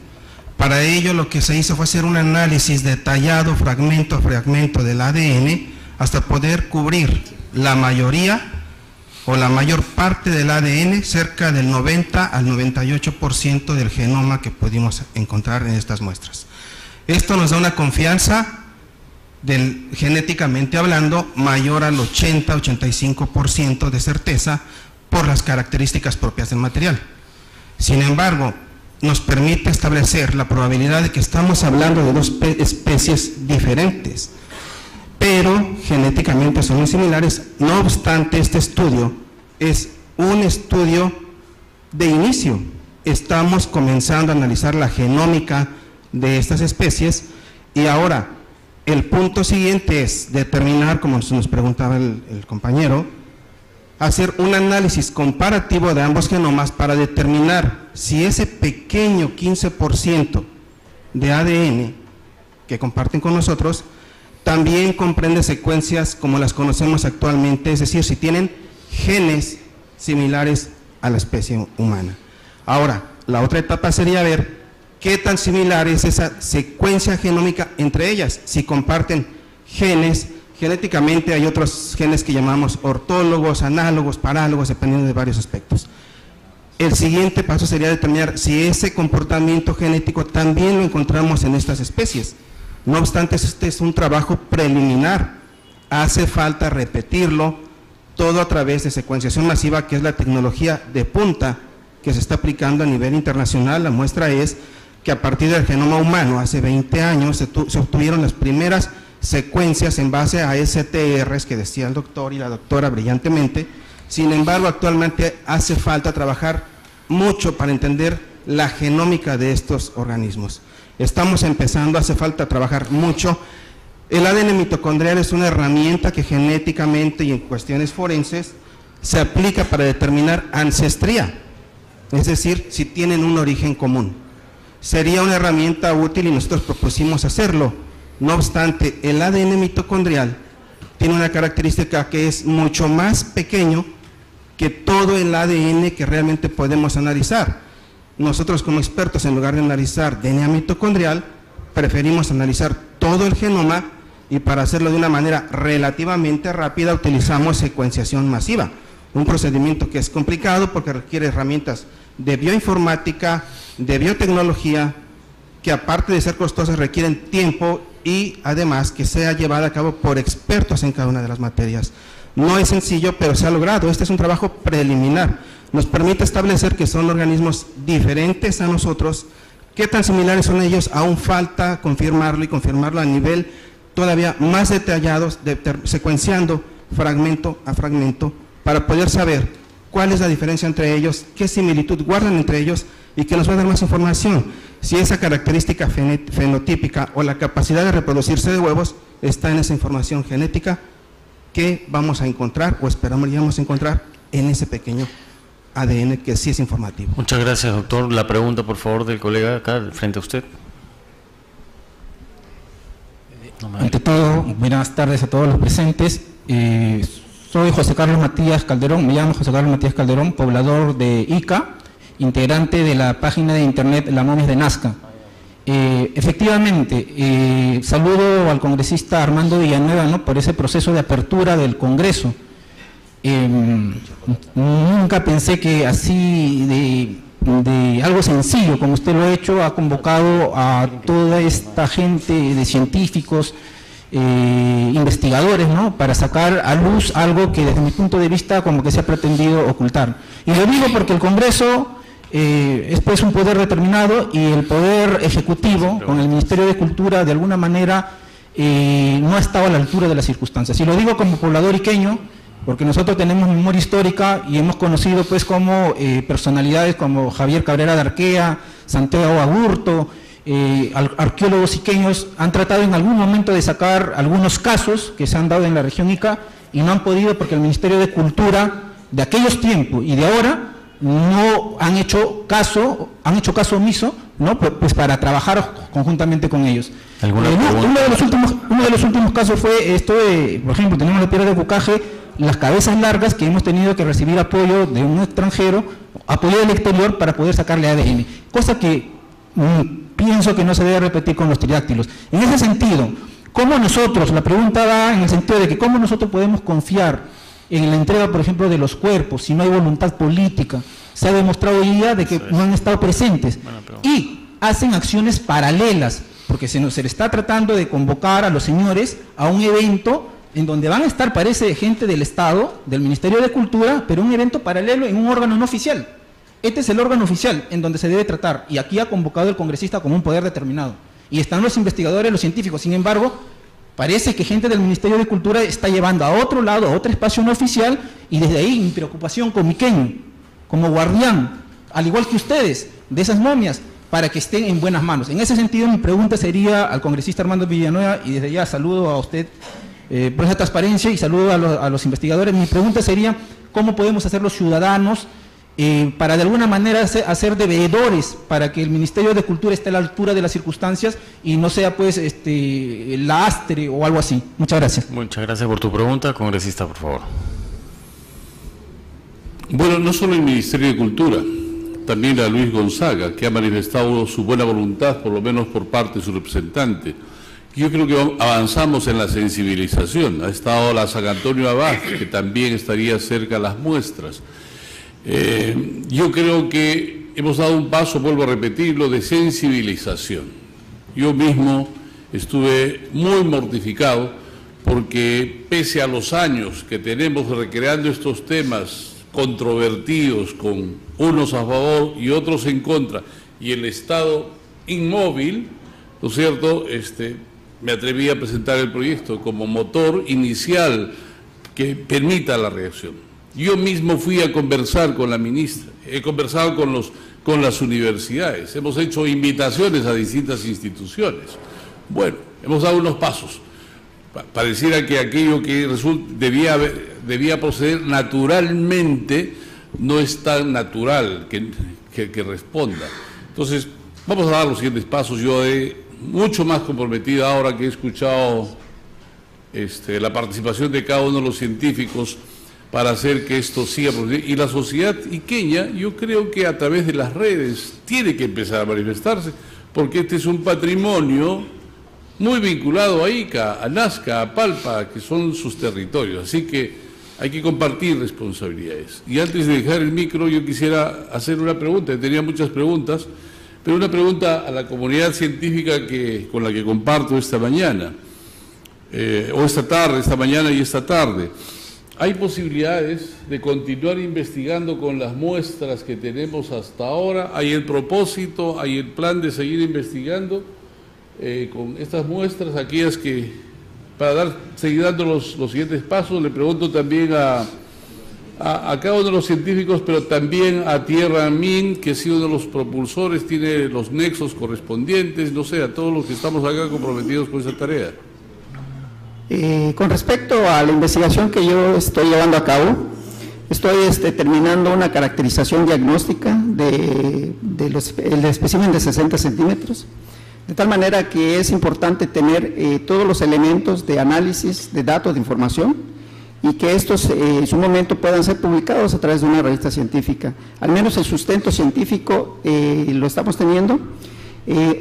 Para ello lo que se hizo fue hacer un análisis detallado, fragmento a fragmento del ADN, hasta poder cubrir la mayoría o la mayor parte del ADN, cerca del 90 al 98% del genoma que pudimos encontrar en estas muestras. Esto nos da una confianza, genéticamente hablando, mayor al 80-85% de certeza por las características propias del material. Sin embargo, nos permite establecer la probabilidad de que estamos hablando de dos especies diferentes, pero genéticamente son muy similares. No obstante, este estudio es un estudio de inicio. Estamos comenzando a analizar la genómica de estas especies y ahora el punto siguiente es determinar, como nos preguntaba el compañero, hacer un análisis comparativo de ambos genomas para determinar si ese pequeño 15% de ADN que comparten con nosotros también comprende secuencias como las conocemos actualmente, es decir, si tienen genes similares a la especie humana. Ahora, la otra etapa sería ver qué tan similar es esa secuencia genómica entre ellas, si comparten genes. Genéticamente hay otros genes que llamamos ortólogos, análogos, parálogos, dependiendo de varios aspectos. El siguiente paso sería determinar si ese comportamiento genético también lo encontramos en estas especies. No obstante, este es un trabajo preliminar, hace falta repetirlo todo a través de secuenciación masiva, que es la tecnología de punta que se está aplicando a nivel internacional. La muestra es que a partir del genoma humano, hace 20 años, se obtuvieron las primeras secuencias en base a STRs que decía el doctor y la doctora brillantemente. Sin embargo, actualmente hace falta trabajar mucho para entender la genómica de estos organismos. Estamos empezando, hace falta trabajar mucho. El ADN mitocondrial es una herramienta que genéticamente y en cuestiones forenses se aplica para determinar ancestría, es decir, si tienen un origen común. sería una herramienta útil y nosotros propusimos hacerlo. No obstante, el ADN mitocondrial tiene una característica que es mucho más pequeño que todo el ADN que realmente podemos analizar. Nosotros como expertos, en lugar de analizar DNA mitocondrial, preferimos analizar todo el genoma, y para hacerlo de una manera relativamente rápida utilizamos secuenciación masiva, un procedimiento que es complicado porque requiere herramientas de bioinformática, de biotecnología, que aparte de ser costosas requieren tiempo y además que sea llevada a cabo por expertos en cada una de las materias. No es sencillo, pero se ha logrado. Este es un trabajo preliminar. Nos permite establecer que son organismos diferentes a nosotros. ¿Qué tan similares son ellos? Aún falta confirmarlo y confirmarlo a nivel todavía más detallado, secuenciando fragmento a fragmento, para poder saber cuál es la diferencia entre ellos, qué similitud guardan entre ellos y que nos va a dar más información. Si esa característica fenotípica o la capacidad de reproducirse de huevos está en esa información genética que vamos a encontrar o esperamos encontrar en ese pequeño ADN que sí es informativo. Muchas gracias, doctor. La pregunta, por favor, del colega acá, frente a usted. Ante todo, buenas tardes a todos los presentes. Soy José Carlos Matías Calderón, me llamo José Carlos Matías Calderón, poblador de Ica, integrante de la página de internet La Momias de Nazca. Efectivamente, saludo al congresista Armando Villanueva, ¿no?, por ese proceso de apertura del Congreso. Nunca pensé que así de algo sencillo, como usted lo ha hecho, ha convocado a toda esta gente de científicos, investigadores, ¿no?, para sacar a luz algo que desde mi punto de vista como que se ha pretendido ocultar. Y lo digo porque el Congreso es pues un poder determinado y el poder ejecutivo con el Ministerio de Cultura de alguna manera no ha estado a la altura de las circunstancias. Y lo digo como poblador iqueño, porque nosotros tenemos memoria histórica y hemos conocido pues como personalidades como Javier Cabrera de Arquea, Santiago Agurto, arqueólogos iqueños han tratado en algún momento de sacar algunos casos que se han dado en la región Ica y no han podido porque el Ministerio de Cultura de aquellos tiempos y de ahora no han hecho caso omiso, ¿no?, pues para trabajar conjuntamente con ellos. Uno de los últimos casos fue esto de, por ejemplo, tenemos la piedra de Bucaje, las cabezas largas, que hemos tenido que recibir apoyo de un extranjero, apoyo del exterior para poder sacarle ADN, cosa que pienso que no se debe repetir con los tridáctilos. En ese sentido, ¿cómo nosotros, la pregunta va en el sentido de que cómo nosotros podemos confiar en la entrega, por ejemplo, de los cuerpos, si no hay voluntad política? Se ha demostrado hoy día de que no han estado presentes y hacen acciones paralelas, porque se le está tratando de convocar a los señores a un evento en donde van a estar, parece, gente del Estado, del Ministerio de Cultura, pero un evento paralelo en un órgano no oficial. Este es el órgano oficial en donde se debe tratar, y aquí ha convocado el congresista como un poder determinado. Y están los investigadores, los científicos. Sin embargo, parece que gente del Ministerio de Cultura está llevando a otro lado, a otro espacio no oficial, y desde ahí mi preocupación como iqueño, como guardián, al igual que ustedes, de esas momias, para que estén en buenas manos. En ese sentido, mi pregunta sería al congresista Armando Villanueva, y desde ya saludo a usted por esa transparencia y saludo a los investigadores. Mi pregunta sería, ¿cómo podemos hacer los ciudadanos para de alguna manera hacer de veedores para que el Ministerio de Cultura esté a la altura de las circunstancias y no sea pues lastre o algo así? Muchas gracias. Muchas gracias por tu pregunta. Congresista, por favor. Bueno, no solo el Ministerio de Cultura, también a Luis Gonzaga, que ha manifestado su buena voluntad, por lo menos por parte de su representante. Yo creo que avanzamos en la sensibilización. Ha estado la San Antonio Abad, que también estaría cerca a las muestras. Yo creo que hemos dado un paso, vuelvo a repetirlo, de sensibilización. Yo mismo estuve muy mortificado porque pese a los años que tenemos recreando estos temas controvertidos con unos a favor y otros en contra, y el Estado inmóvil, ¿no es cierto?, me atreví a presentar el proyecto como motor inicial que permita la reacción. Yo mismo fui a conversar con la ministra, he conversado con las universidades, hemos hecho invitaciones a distintas instituciones. Bueno, hemos dado unos pasos. Pareciera que aquello que debía proceder naturalmente no es tan natural que responda. Entonces, Vamos a dar los siguientes pasos. Yo he mucho más comprometida ahora que he escuchado la participación de cada uno de los científicos para hacer que esto siga produciendo. Y la sociedad iqueña, yo creo que a través de las redes tiene que empezar a manifestarse, porque este es un patrimonio muy vinculado a Ica, a Nazca, a Palpa, que son sus territorios. Así que hay que compartir responsabilidades. Y antes de dejar el micro, yo quisiera hacer una pregunta. Tenía muchas preguntas, pero una pregunta a la comunidad científica con la que comparto esta mañana, o esta mañana y esta tarde. ¿Hay posibilidades de continuar investigando con las muestras que tenemos hasta ahora? ¿Hay el propósito, hay el plan de seguir investigando con estas muestras, aquellas que, para seguir dando los siguientes pasos? Le pregunto también a cada uno de los científicos, pero también a Tierra Min, que ha sido uno de los propulsores, tiene los nexos correspondientes, no sé, a todos los que estamos acá comprometidos con esa tarea. Con respecto a la investigación que yo estoy llevando a cabo, estoy terminando una caracterización diagnóstica del espécimen de 60 centímetros, de tal manera que es importante tener todos los elementos de análisis, de datos, de información, y que estos en su momento puedan ser publicados a través de una revista científica. Al menos el sustento científico lo estamos teniendo.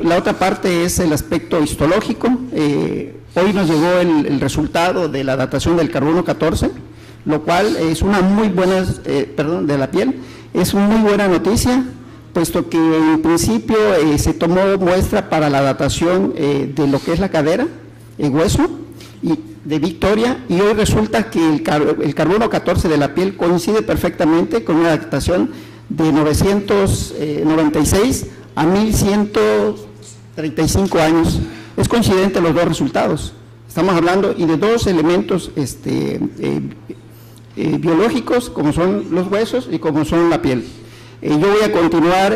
La otra parte es el aspecto histológico. Hoy nos llegó el resultado de la datación del carbono 14, lo cual es una muy buena, de la piel, es una muy buena noticia, puesto que en principio se tomó muestra para la datación de lo que es la cadera, el hueso, y de Victoria, y hoy resulta que el carbono 14 de la piel coincide perfectamente con una datación de 996 a 1135 años. Es coincidente los dos resultados. Estamos hablando y de dos elementos biológicos, como son los huesos y como son la piel. Yo voy a continuar,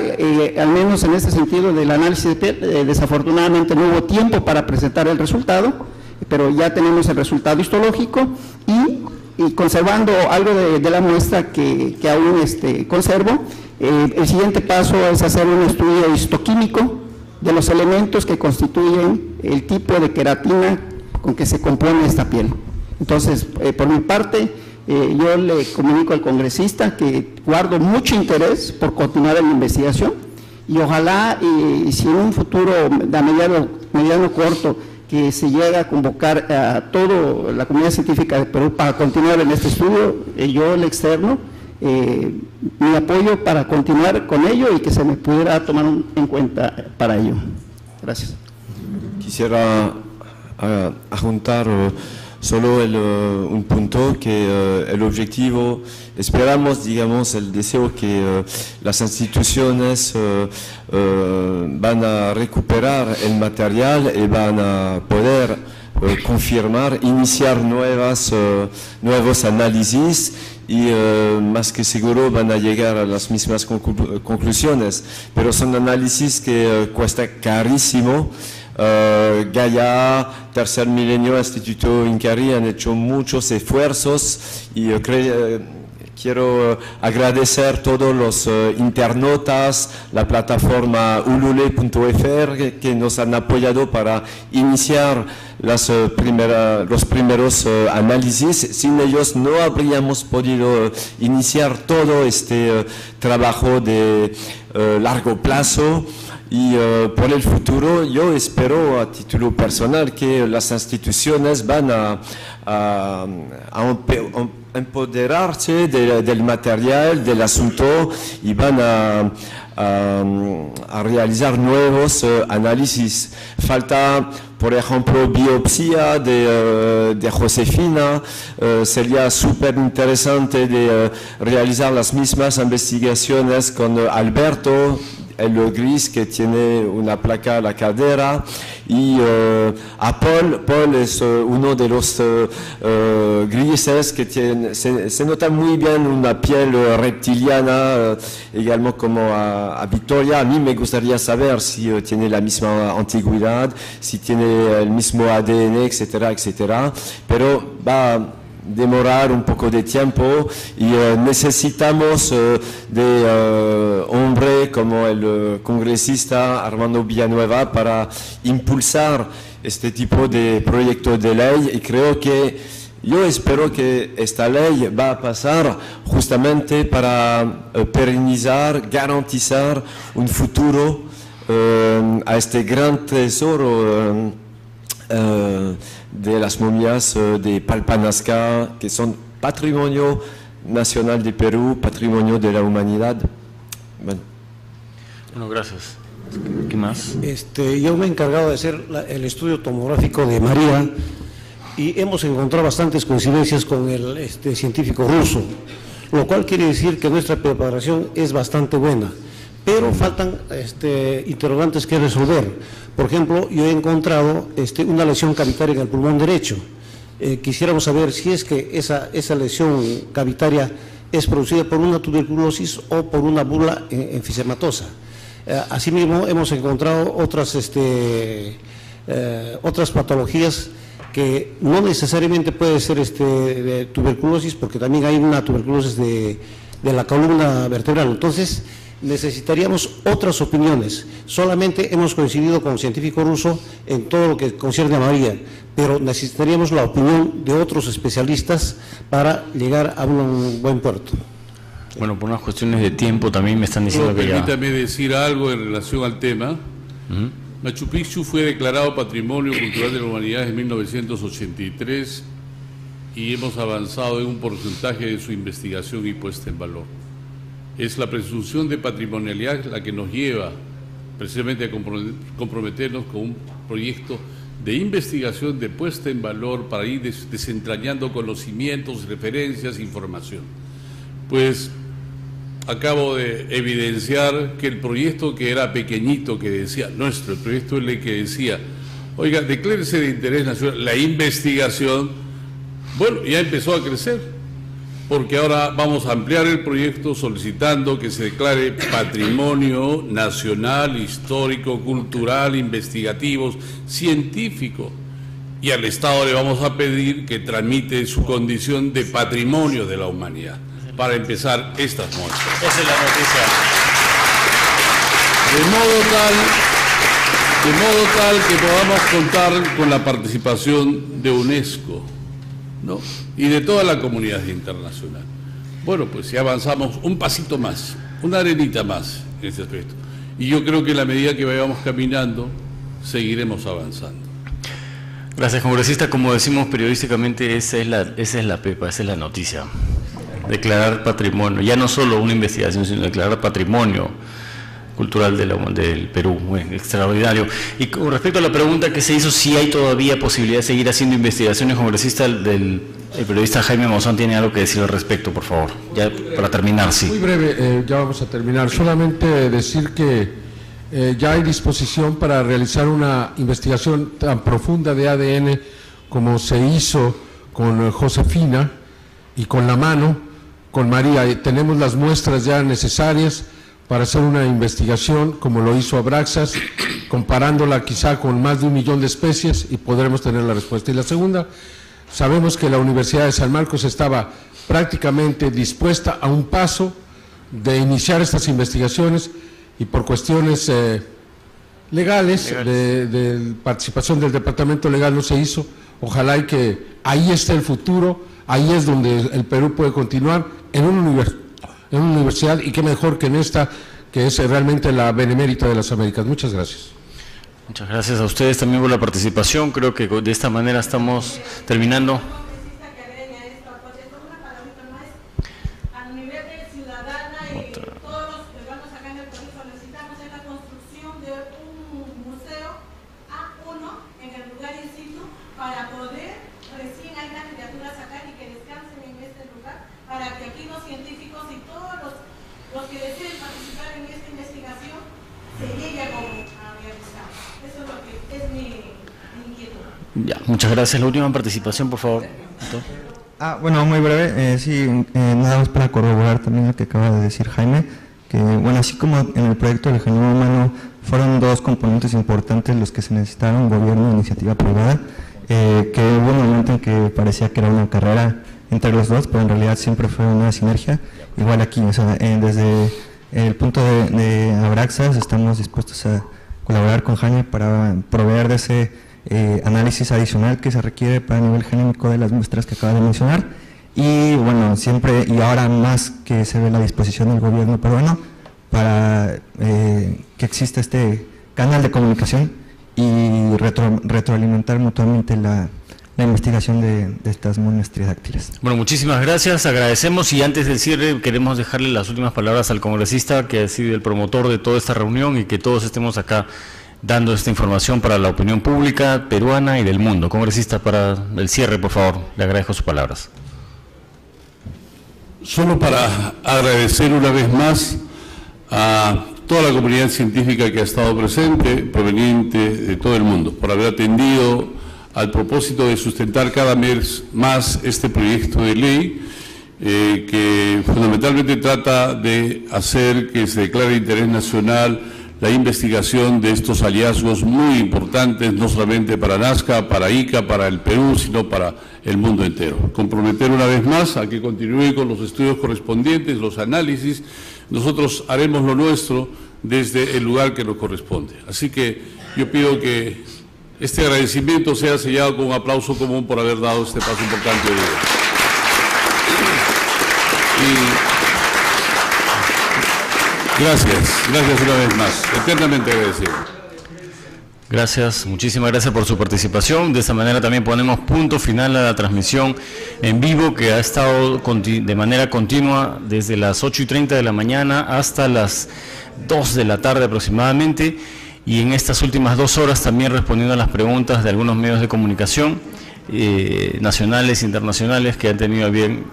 al menos en este sentido del análisis de piel. Desafortunadamente no hubo tiempo para presentar el resultado, pero ya tenemos el resultado histológico y conservando algo de la muestra que aún conservo. El siguiente paso es hacer un estudio histoquímico de los elementos que constituyen el tipo de queratina con que se compone esta piel. Entonces, por mi parte, yo le comunico al congresista que guardo mucho interés por continuar en la investigación y ojalá, si en un futuro de mediano corto, que se llega a convocar a toda la comunidad científica de Perú para continuar en este estudio, yo le externo mi apoyo para continuar con ello y que se me pudiera tomar en cuenta para ello. Gracias. Quisiera adjuntar solo un punto, que el objetivo, esperamos, digamos, el deseo que las instituciones van a recuperar el material y van a poder confirmar, iniciar nuevos análisis y más que seguro van a llegar a las mismas conclusiones, pero son análisis que cuesta carísimo. Gaia, Tercer Milenio, Instituto Incarí han hecho muchos esfuerzos y quiero agradecer a todos los internautas, la plataforma ulule.fr que nos han apoyado para iniciar los primeros análisis. Sin ellos no habríamos podido iniciar todo este trabajo de largo plazo. Y por el futuro yo espero a título personal que las instituciones van a empoderarse del material, del asunto, y van a realizar nuevos análisis. Falta, por ejemplo, biopsia de Josefina. Sería súper interesante de realizar las mismas investigaciones con Alberto, el gris, que tiene una placa a la cadera, y a Paul es uno de los grises que se nota muy bien una piel reptiliana, igual como a Victoria. A mí me gustaría saber si tiene la misma antigüedad, si tiene el mismo ADN, etcétera, etcétera, pero va demorar un poco de tiempo y necesitamos de hombre como el congresista Armando Villanueva para impulsar este tipo de proyecto de ley, y creo que yo espero que esta ley va a pasar justamente para perennizar, garantizar un futuro a este gran tesoro de las momias de Palpa Nazca, que son patrimonio nacional de Perú, patrimonio de la humanidad. Bueno, gracias. ¿Qué más? Yo me he encargado de hacer el estudio tomográfico de María y hemos encontrado bastantes coincidencias con el científico ruso, lo cual quiere decir que nuestra preparación es bastante buena, pero faltan interrogantes que resolver. Por ejemplo, yo he encontrado una lesión cavitaria en el pulmón derecho. Quisiéramos saber si es que esa lesión cavitaria es producida por una tuberculosis o por una bula enfisematosa. Asimismo, hemos encontrado otras patologías que no necesariamente puede ser de tuberculosis, porque también hay una tuberculosis de la columna vertebral. Entonces, necesitaríamos otras opiniones. Solamente hemos coincidido con el científico ruso en todo lo que concierne a María, pero necesitaríamos la opinión de otros especialistas para llegar a un buen puerto. Bueno, por unas cuestiones de tiempo también me están diciendo que ya... Permítame decir algo en relación al tema. Machu Picchu fue declarado Patrimonio Cultural de la Humanidad en 1983 y hemos avanzado en un porcentaje de su investigación y puesta en valor. Es la presunción de patrimonialidad la que nos lleva precisamente a comprometernos con un proyecto de investigación, de puesta en valor para ir desentrañando conocimientos, referencias, información. Pues acabo de evidenciar que el proyecto que era pequeñito, que decía, el proyecto es el que decía, oiga, declárese de interés nacional, la investigación, bueno, ya empezó a crecer, porque ahora vamos a ampliar el proyecto solicitando que se declare patrimonio nacional, histórico, cultural, investigativo, científico, y al Estado le vamos a pedir que tramite su condición de patrimonio de la humanidad, para empezar estas muestras. Esa es la noticia. De modo tal que podamos contar con la participación de UNESCO, ¿no? Y de toda la comunidad internacional. Bueno, pues si avanzamos un pasito más, una arenita más en este aspecto. Y yo creo que en la medida que vayamos caminando, seguiremos avanzando. Gracias, congresista. Como decimos periodísticamente, esa es la pepa, esa es la noticia. Declarar patrimonio, ya no solo una investigación, sino declarar patrimonio cultural del Perú. Bueno, extraordinario. Y con respecto a la pregunta que se hizo, si hay todavía posibilidad de seguir haciendo investigaciones, congresista, el periodista Jaime Maussan tiene algo que decir al respecto, por favor. Ya para terminar, sí. Muy breve, ya vamos a terminar. Solamente decir que ya hay disposición para realizar una investigación tan profunda de ADN como se hizo con Josefina y con la mano, con María. Tenemos las muestras ya necesarias para hacer una investigación como lo hizo Abraxas, comparándola quizá con más de 1 millón de especies, y podremos tener la respuesta. Y la segunda, sabemos que la Universidad de San Marcos estaba prácticamente dispuesta a un paso de iniciar estas investigaciones, y por cuestiones legales, de participación del Departamento Legal no se hizo. Ojalá y que ahí esté el futuro, ahí es donde el Perú puede continuar en una universidad, y qué mejor que en esta, que es realmente la benemérita de las Américas. Muchas gracias. Muchas gracias a ustedes también por la participación. Creo que de esta manera estamos terminando. Ya, muchas gracias. La última participación, por favor. Bueno, muy breve, sí, nada más para corroborar también lo que acaba de decir Jaime, que bueno, así como en el proyecto del genoma humano fueron 2 componentes importantes los que se necesitaron, gobierno e iniciativa privada, que hubo un momento en que parecía que era una carrera entre los dos, pero en realidad siempre fue una sinergia. Igual aquí, o sea, desde el punto de Abraxas estamos dispuestos a colaborar con Jaime para proveer de ese análisis adicional que se requiere para el nivel genémico de las muestras que acaba de mencionar. Y bueno, siempre y ahora más que se ve la disposición del gobierno peruano para que exista este canal de comunicación y retroalimentar mutuamente la investigación de estas momias tridáctiles. Bueno, muchísimas gracias, agradecemos, y antes del cierre queremos dejarle las últimas palabras al congresista que ha sido el promotor de toda esta reunión y que todos estemos acá dando esta información para la opinión pública peruana y del mundo. Congresista, para el cierre, por favor, le agradezco sus palabras. Solo para agradecer una vez más a toda la comunidad científica que ha estado presente, proveniente de todo el mundo, por haber atendido al propósito de sustentar cada mes más este proyecto de ley que fundamentalmente trata de hacer que se declare de interés nacional la investigación de estos hallazgos muy importantes, no solamente para Nazca, para Ica, para el Perú, sino para el mundo entero. Comprometer una vez más a que continúe con los estudios correspondientes, los análisis. Nosotros haremos lo nuestro desde el lugar que nos corresponde. Así que yo pido que este agradecimiento sea sellado con un aplauso común por haber dado este paso importante hoy día. Gracias una vez más, eternamente agradecido. Gracias, muchísimas gracias por su participación. De esta manera también ponemos punto final a la transmisión en vivo que ha estado de manera continua desde las 8:30 de la mañana hasta las 2 de la tarde aproximadamente, y en estas últimas 2 horas también respondiendo a las preguntas de algunos medios de comunicación nacionales e internacionales que han tenido a bien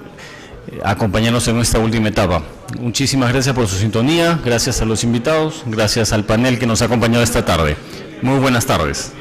acompañarnos en esta última etapa. Muchísimas gracias por su sintonía, gracias a los invitados, gracias al panel que nos ha acompañado esta tarde. Muy buenas tardes.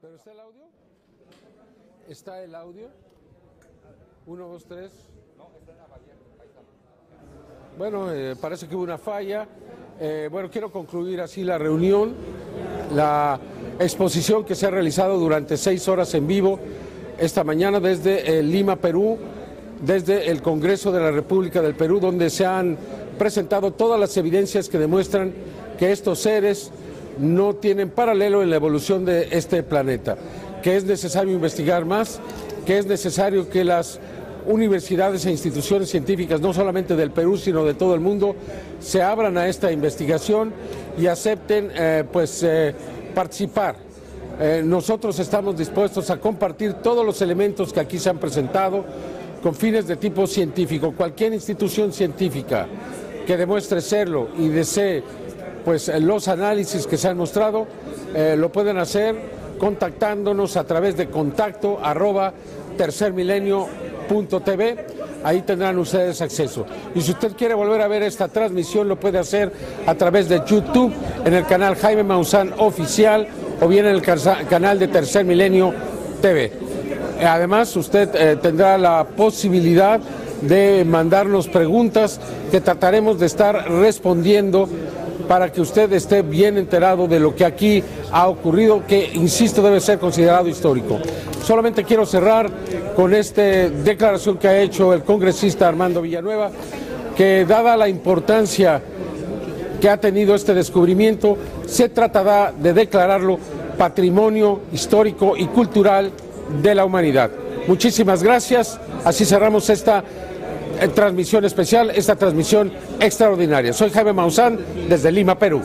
¿Pero está el audio? ¿Está el audio? 1, 2, 3. No, está el audio. Bueno, parece que hubo una falla. Bueno, quiero concluir así la reunión, la exposición que se ha realizado durante 6 horas en vivo esta mañana desde Lima, Perú, desde el Congreso de la República del Perú, donde se han presentado todas las evidencias que demuestran que estos seres no tienen paralelo en la evolución de este planeta, que es necesario investigar más, que es necesario que las universidades e instituciones científicas, no solamente del Perú, sino de todo el mundo, se abran a esta investigación y acepten participar. Nosotros estamos dispuestos a compartir todos los elementos que aquí se han presentado con fines de tipo científico. Cualquier institución científica que demuestre serlo y desee los análisis que se han mostrado, lo pueden hacer contactándonos a través de contacto@tercermilenio.tv. Ahí tendrán ustedes acceso. Y si usted quiere volver a ver esta transmisión, lo puede hacer a través de YouTube, en el canal Jaime Maussan Oficial, o bien en el canal de Tercer Milenio TV. Además, usted tendrá la posibilidad de mandarnos preguntas que trataremos de estar respondiendo para que usted esté bien enterado de lo que aquí ha ocurrido, que, insisto, debe ser considerado histórico. Solamente quiero cerrar con esta declaración que ha hecho el congresista Armando Villanueva, que dada la importancia que ha tenido este descubrimiento, se tratará de declararlo patrimonio histórico y cultural de la humanidad. Muchísimas gracias. Así cerramos esta transmisión especial, esta transmisión extraordinaria. Soy Jaime Maussan desde Lima, Perú.